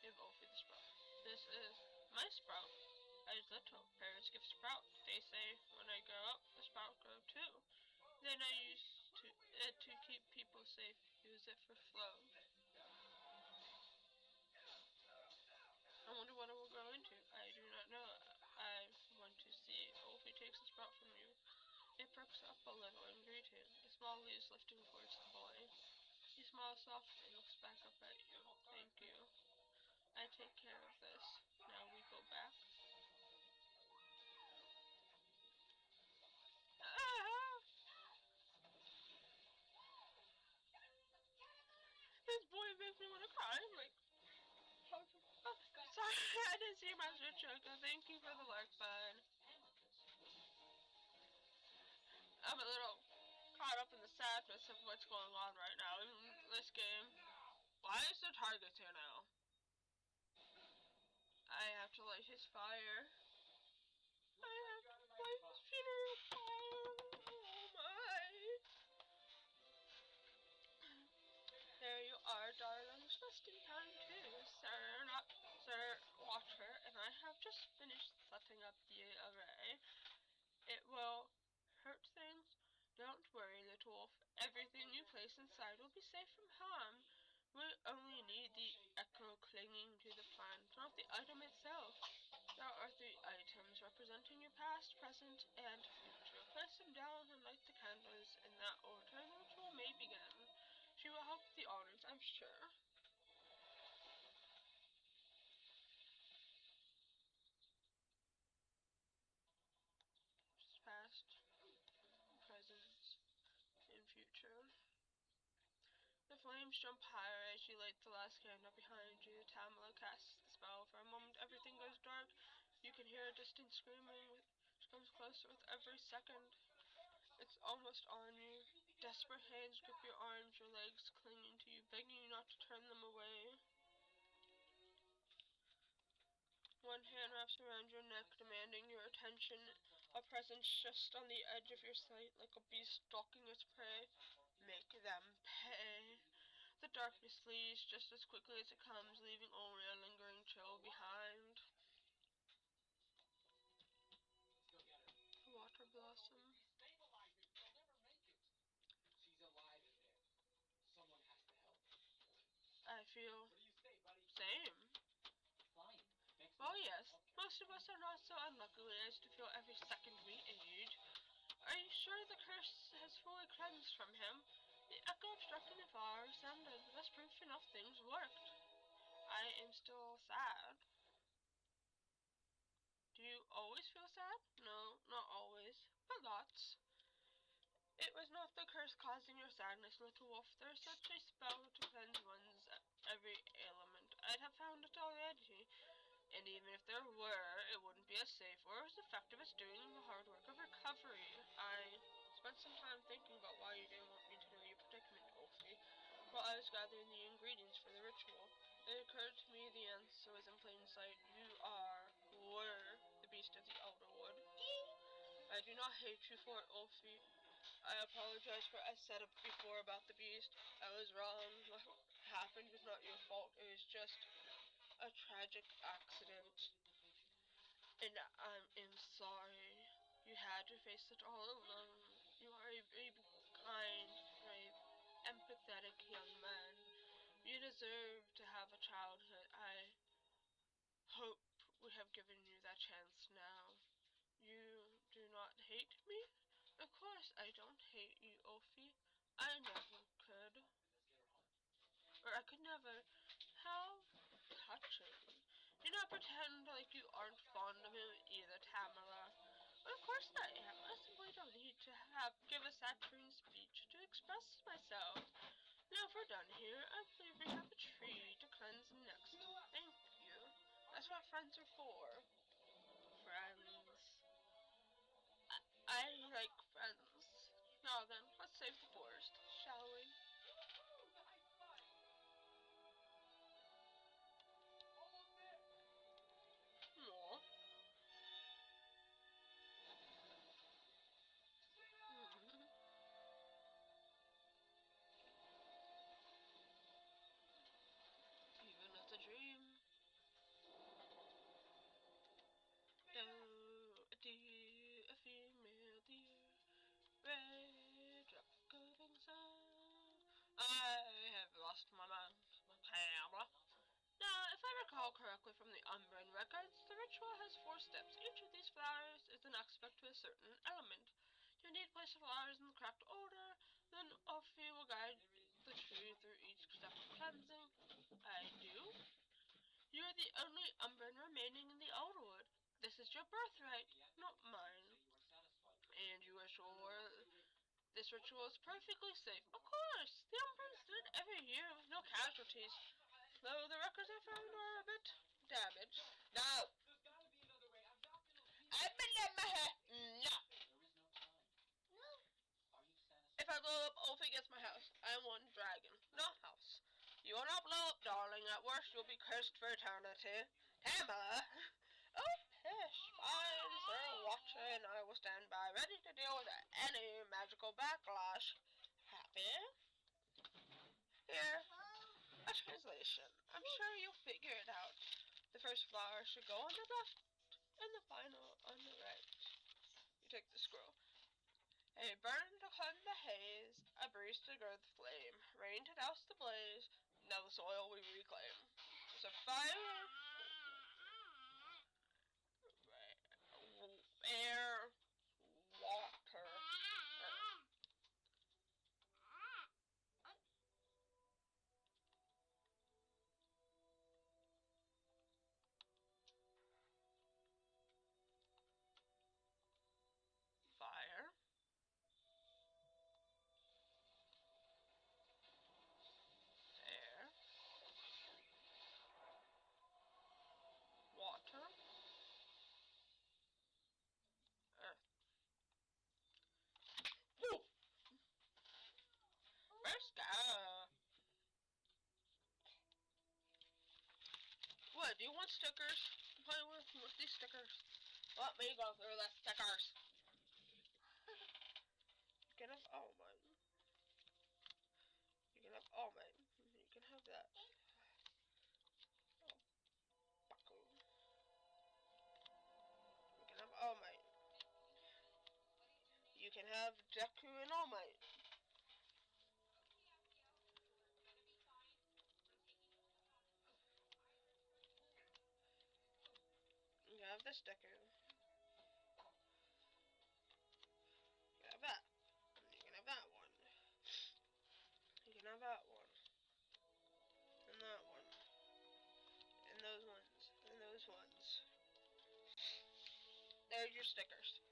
Give Ophi the sprout. This is my sprout. I was little. Parents give sprout. They say when I grow up, the sprout grow too. Then I used it to keep people safe. Use it for flow. I wonder what it will grow into. I do not know. I want to see. Ophi takes the sprout from you. It perks up a little in greeting. A small leaves lifting towards the boy. He smiles softly and looks back up at you. Thank you. I take care of this. Now we go back. This boy makes me want to cry. I'm like, sorry, I didn't see Master Choco. Thank you for the like bud. I'm a little caught up in the sadness of what's going on right now in this game. Why is there targets here now? I have to light his fire. I have to light his funeral fire. Oh my. There you are, darlings, just in time too. Sir Watcher, and I have just finished setting up the array. It will hurt things. Don't worry, little wolf. Everything you place inside will be safe from harm. We only need the echo clinging to the plant, not the item itself. There are 3 items representing your past, present, and future. Place them down and light the candles in that order, and the ritual may begin. She will help the honors, I'm sure. Past, present, and future. The flames jump higher as you light the last candle behind you. Tamala casts the spell. For a moment, everything goes dark. You can hear a distant screaming, which comes closer with every second. It's almost on you. Desperate hands grip your arms, your legs clinging to you, begging you not to turn them away. One hand wraps around your neck, demanding your attention, a presence just on the edge of your sight, like a beast stalking its prey. Make them pay. The darkness flees just as quickly as it comes, leaving only a lingering chill behind. Let's go get her. Water blossom. Destabilize it. They'll never make it. She's alive in there. Someone has to help. I feel What do you say, buddy? same. Fine. Well, yes, most of us are not so unlucky as to feel every second we age. Are you sure the curse has fully cleansed from him? The echo obstructing the fire sounded. That's proof enough things worked. I am still sad. Do you always feel sad? No, not always, but lots. It was not the curse causing your sadness, little wolf. There's such a spell to cleanse one's every ailment. I'd have found it already. And even if there were, it wouldn't be as safe or as effective as doing the hard work of recovery. I spent some time thinking about why you didn't want me to know your predicament, Ophi. While I was gathering the ingredients for the ritual, it occurred to me the answer was in plain sight. You were the beast of the Elderwood. I do not hate you for it, Ophi. I apologize for what I said before about the beast. I was wrong. What happened was not your fault. It was just a tragic accident. And I'm sorry. You had to face it all alone. You are a very kind, brave, empathetic young man. You deserve to have a childhood. I hope we have given you that chance now. You do not hate me? Of course I don't hate you, Ophi. I never could. Or I could never. How touching. Do not pretend like you aren't fond of him either, Tamara. But of course I am. I simply don't need to give a saccharine speech to express myself. Now if we're done here, I believe we have a tree to cleanse next. Thank you. That's what friends are for. Friends. I like friends. Now then, let's save the forest, shall we? More. Even it's a dream. Oh, a deer, a female deer, red drop sun. I have lost my mind, Tamara. Now, if I recall correctly from the Umbran records, the ritual has 4 steps. Each of these flowers is an aspect to a certain element. You need to place the flowers in the correct order, then Ophi will guide the tree through each step of cleansing. I do. You are the only Umbran remaining in the Elderwood. This is your birthright, not mine. And you are sure this ritual is perfectly safe? Of course! The Umbrans did it every year with no casualties. Though the records I found are a bit damaged. No! I've been in my head. No! If I blow up, Ophi gets my house. I am one dragon, not house. You will not blow up, darling. At worst, you'll be cursed for eternity. Tamara! Oh, pish. Fine, Sir Watcher, and I will stand by, ready to deal with any magical backlash. Happy? Here, a translation. I'm sure you'll figure it out. The first flower should go on the left, and the final on the right. You take the scroll. A burn to cleanse the haze, a breeze to gird the flame, rain to douse the blaze, now the soil we reclaim. So fire, air, water. Fire. Air. Water. Earth. Woo! Let's go. What, do you want stickers to play with these stickers? Let me go through the stickers. You can have all mine. You can have all mine. You can have that. Oh, buckle. You can have all mine. You can have Deku and All Might. You can have this Deku. You can have that. You can have that one. You can have that one. And that one. And those ones. And those ones. There's your stickers.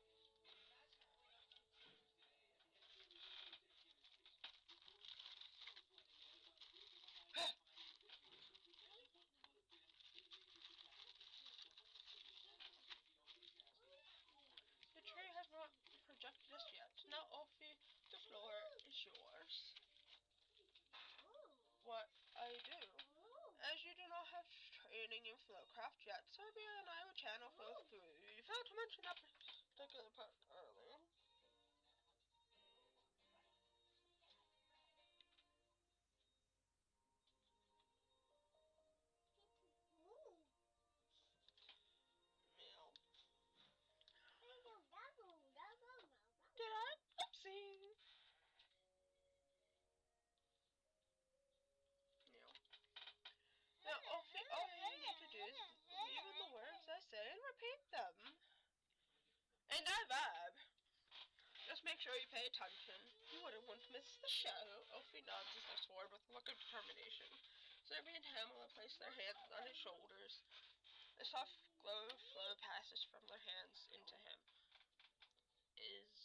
joining you Flowcraft Jet Serbia and I have a channel Flow 3. You failed to mention that particular part earlier. Meow. Did I? Oopsie. Meow. Now, all you need to do is believe in the words I say and repeat them. And I vibe. Just make sure you pay attention. You wouldn't want to miss the show. Ophi nods his lips forward with a look of determination. Serbia and Hamila place their hands on his shoulders. A soft glow of flow passes from their hands into him. Isilas?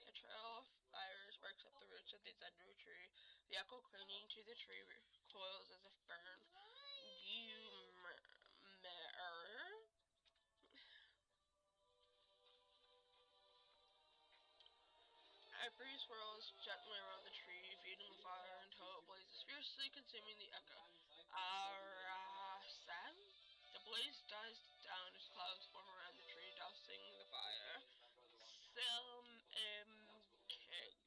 A trail of fire sparks up the roots of the Zendru tree. The echo clinging to the tree recoils as if burned. A breeze swirls gently around the tree, feeding the fire until it blazes fiercely, consuming the echo. Arasan? The blaze dies down as clouds form around the tree, dousing the fire. Keg.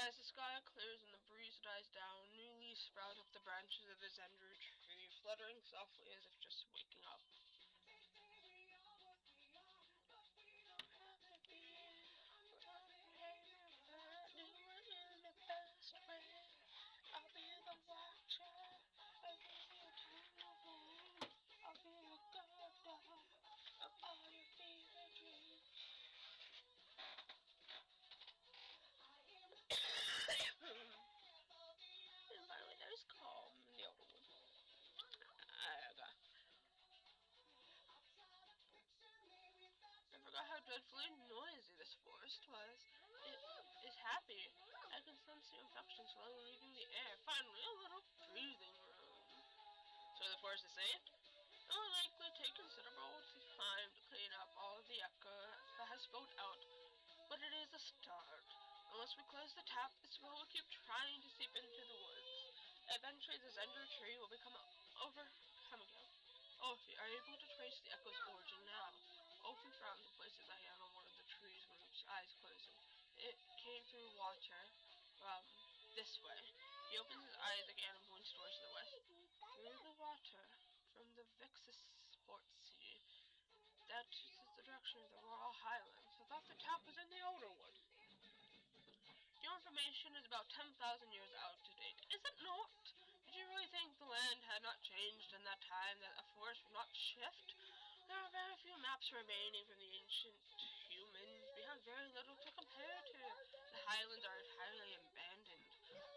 As the sky clears and the breeze dies down, new leaves sprout up the branches of the Zendru tree, fluttering softly as if just waking up. I'll be the watcher, I'll be the eternal flame, I'll be the god of all your fever dreams. And finally there's Calm, the older one. I forgot how dreadfully noisy this forest was. It is happy. I can sense the infection slowly leaving the air. Finally, a little breathing room. So the forest is safe? It will likely take considerable time to clean up all of the echo that has spilled out, but it is a start. Unless we close the tap, the spill will keep trying to seep into the woods. Eventually, the Zendru tree will become overcome again. Ophi, are you able to trace the echo's origin now? Ophi frowned and places a hand on one of the tree's roots, eyes closing. It came through water, this way. He opens his eyes again and points towards the west. Through the water, from the Vixus Port Sea. That is the direction of the Royal Highlands. I thought the tap was in the older one. Your information is about 10,000 years out to date. Is it not? Did you really think the land had not changed in that time, that a forest would not shift? There are very few maps remaining from the ancient humans. We have very little to compare to. The Highlands are entirely abandoned.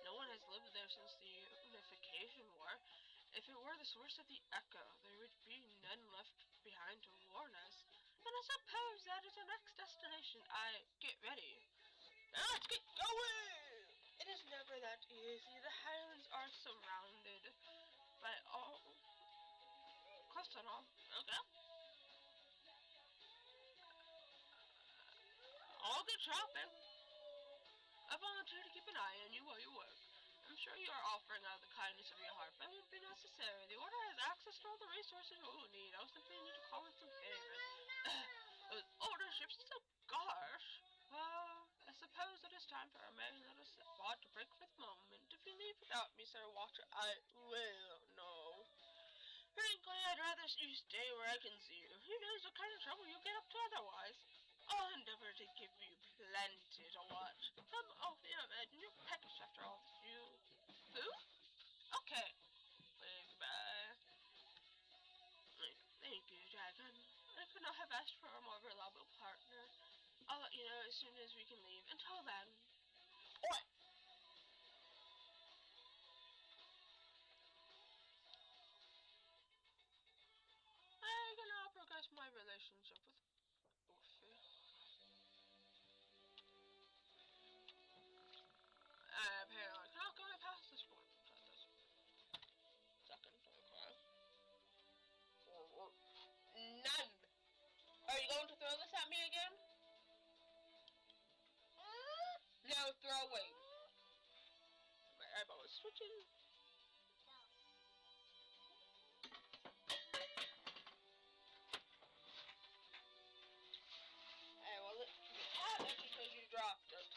No one has lived there since the Unification War. If it were the source of the echo, there would be none left behind to warn us. And I suppose that is our next destination. Get ready. Now let's get going! It is never that easy. The Highlands are surrounded by all... Close to all. Okay. I'll get shopping. I volunteer to keep an eye on you while you work. I'm sure you are offering out of the kindness of your heart, but it would be necessary. The Order has access to all the resources you will need. I was simply need to call in some favors. Those older ships, so gosh. Well, I suppose it is time for our merry little squad to break for the moment. If you leave without me, Sir Watcher, I will know. Frankly, I'd rather you stay where I can see you. Who knows what kind of trouble you'll get up to otherwise. I'll endeavor to give you plenty to watch. Come off in a bed, and you're peckish after all that you... Who? Okay. Goodbye. Thank you, Dragon. I could not have asked for a more reliable partner. I'll let you know as soon as we can leave. Until then... What? I can now progress my relationship with Ophi. Apparently cannot go past this point. Second phone call. None! Are you going to throw this at me again? No throwing. My eyeball is switching. Hey, well, that's because you dropped it.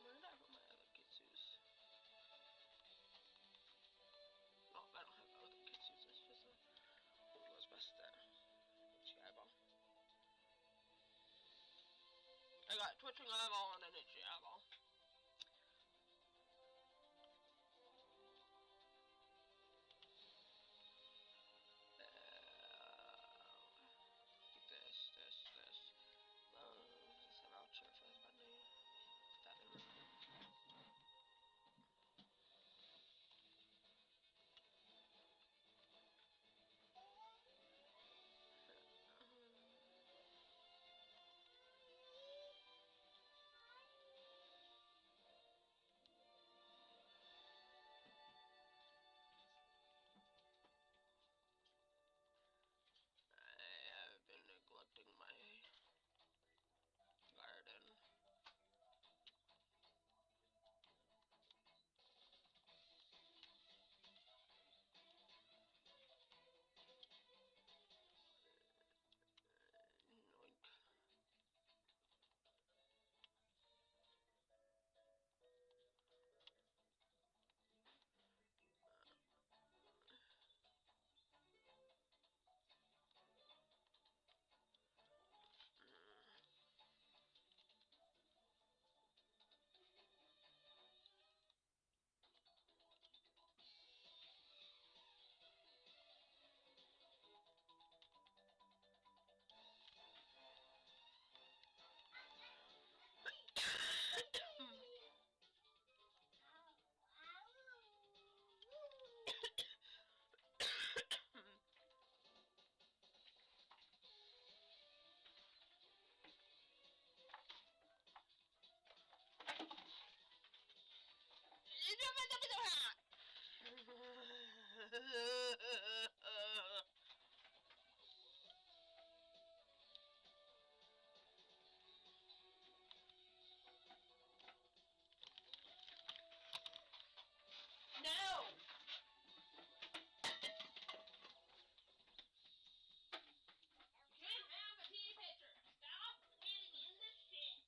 Where did I put my other kitsus? Oh, I don't have other kitsus. It's just a little best there. Itchy eyeball. I got twitching eyeball and an itchy eyeball. This. I'm not sure if that's funny. That I have been neglecting my garden. Noink. No! You can't have a tea pitcher. Stop getting in the shit.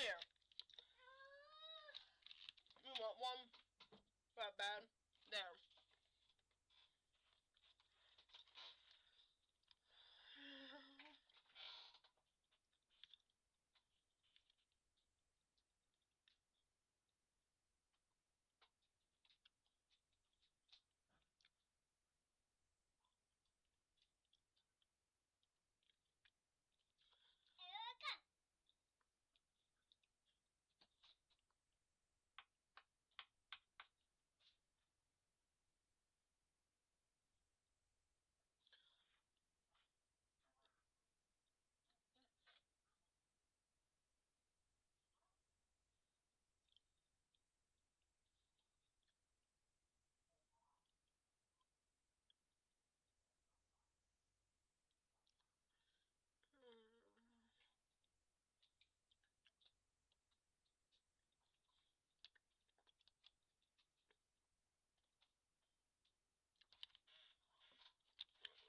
here. You want one? That bad. There.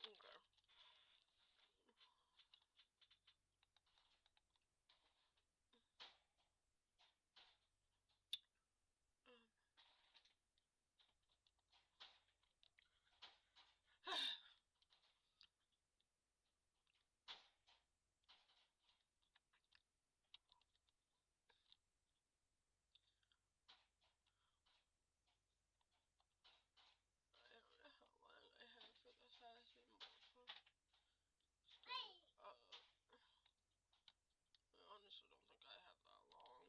Okay. I don't know how long I have for this assassin, but I honestly don't think I have that long.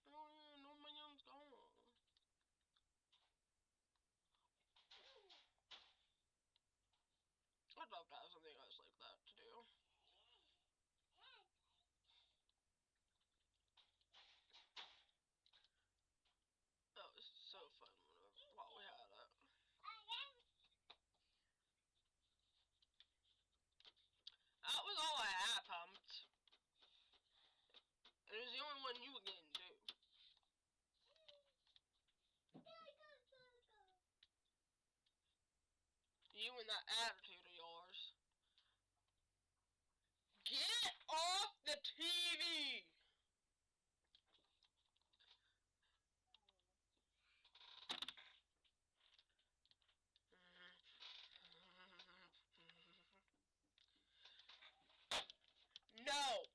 Oh yeah, no minion's gone. I'd love to have something else like that to do. That was so fun while we had it. That was all I had pumped. It was the only one you were getting too. You and that attitude of yours. Get off the TV! No!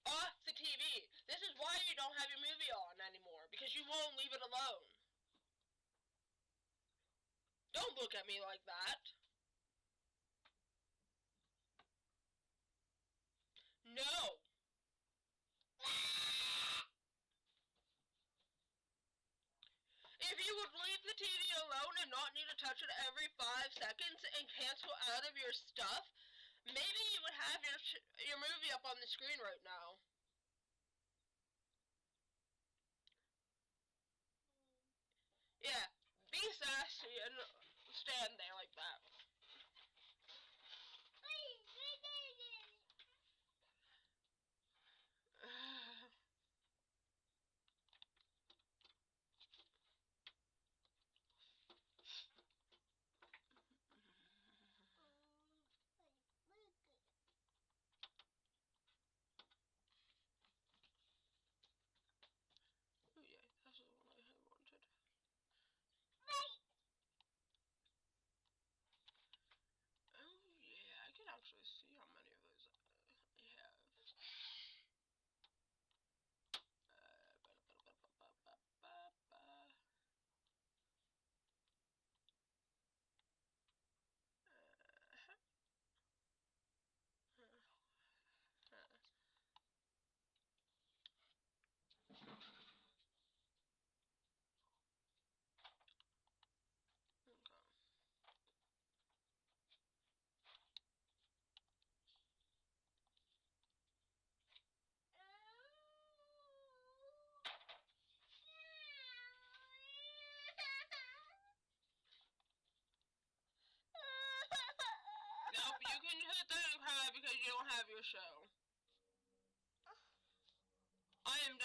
Off the TV! This is why you don't have your movie on anymore, because you won't leave it alone. Don't look at me like that. No! If you would leave the TV alone and not need to touch it every 5 seconds and cancel out of your stuff, maybe you would have your movie up on the screen right now. Yeah, be sassy and stand there like that. Oh yeah, that's the one I had wanted. Oh yeah, I can actually see how many of those I have. Okay. Nope, you can hit that and cry because you don't have your show.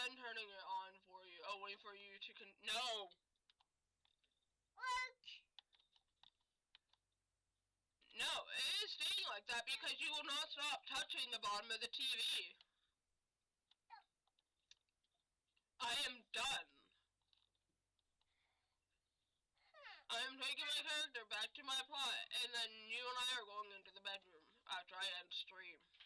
done turning it on for you. Oh, wait for you to no! What? No, it is staying like that because you will not stop touching the bottom of the TV. I am done. I am taking my character back to my plot, and then you and I are going into the bedroom after I end stream.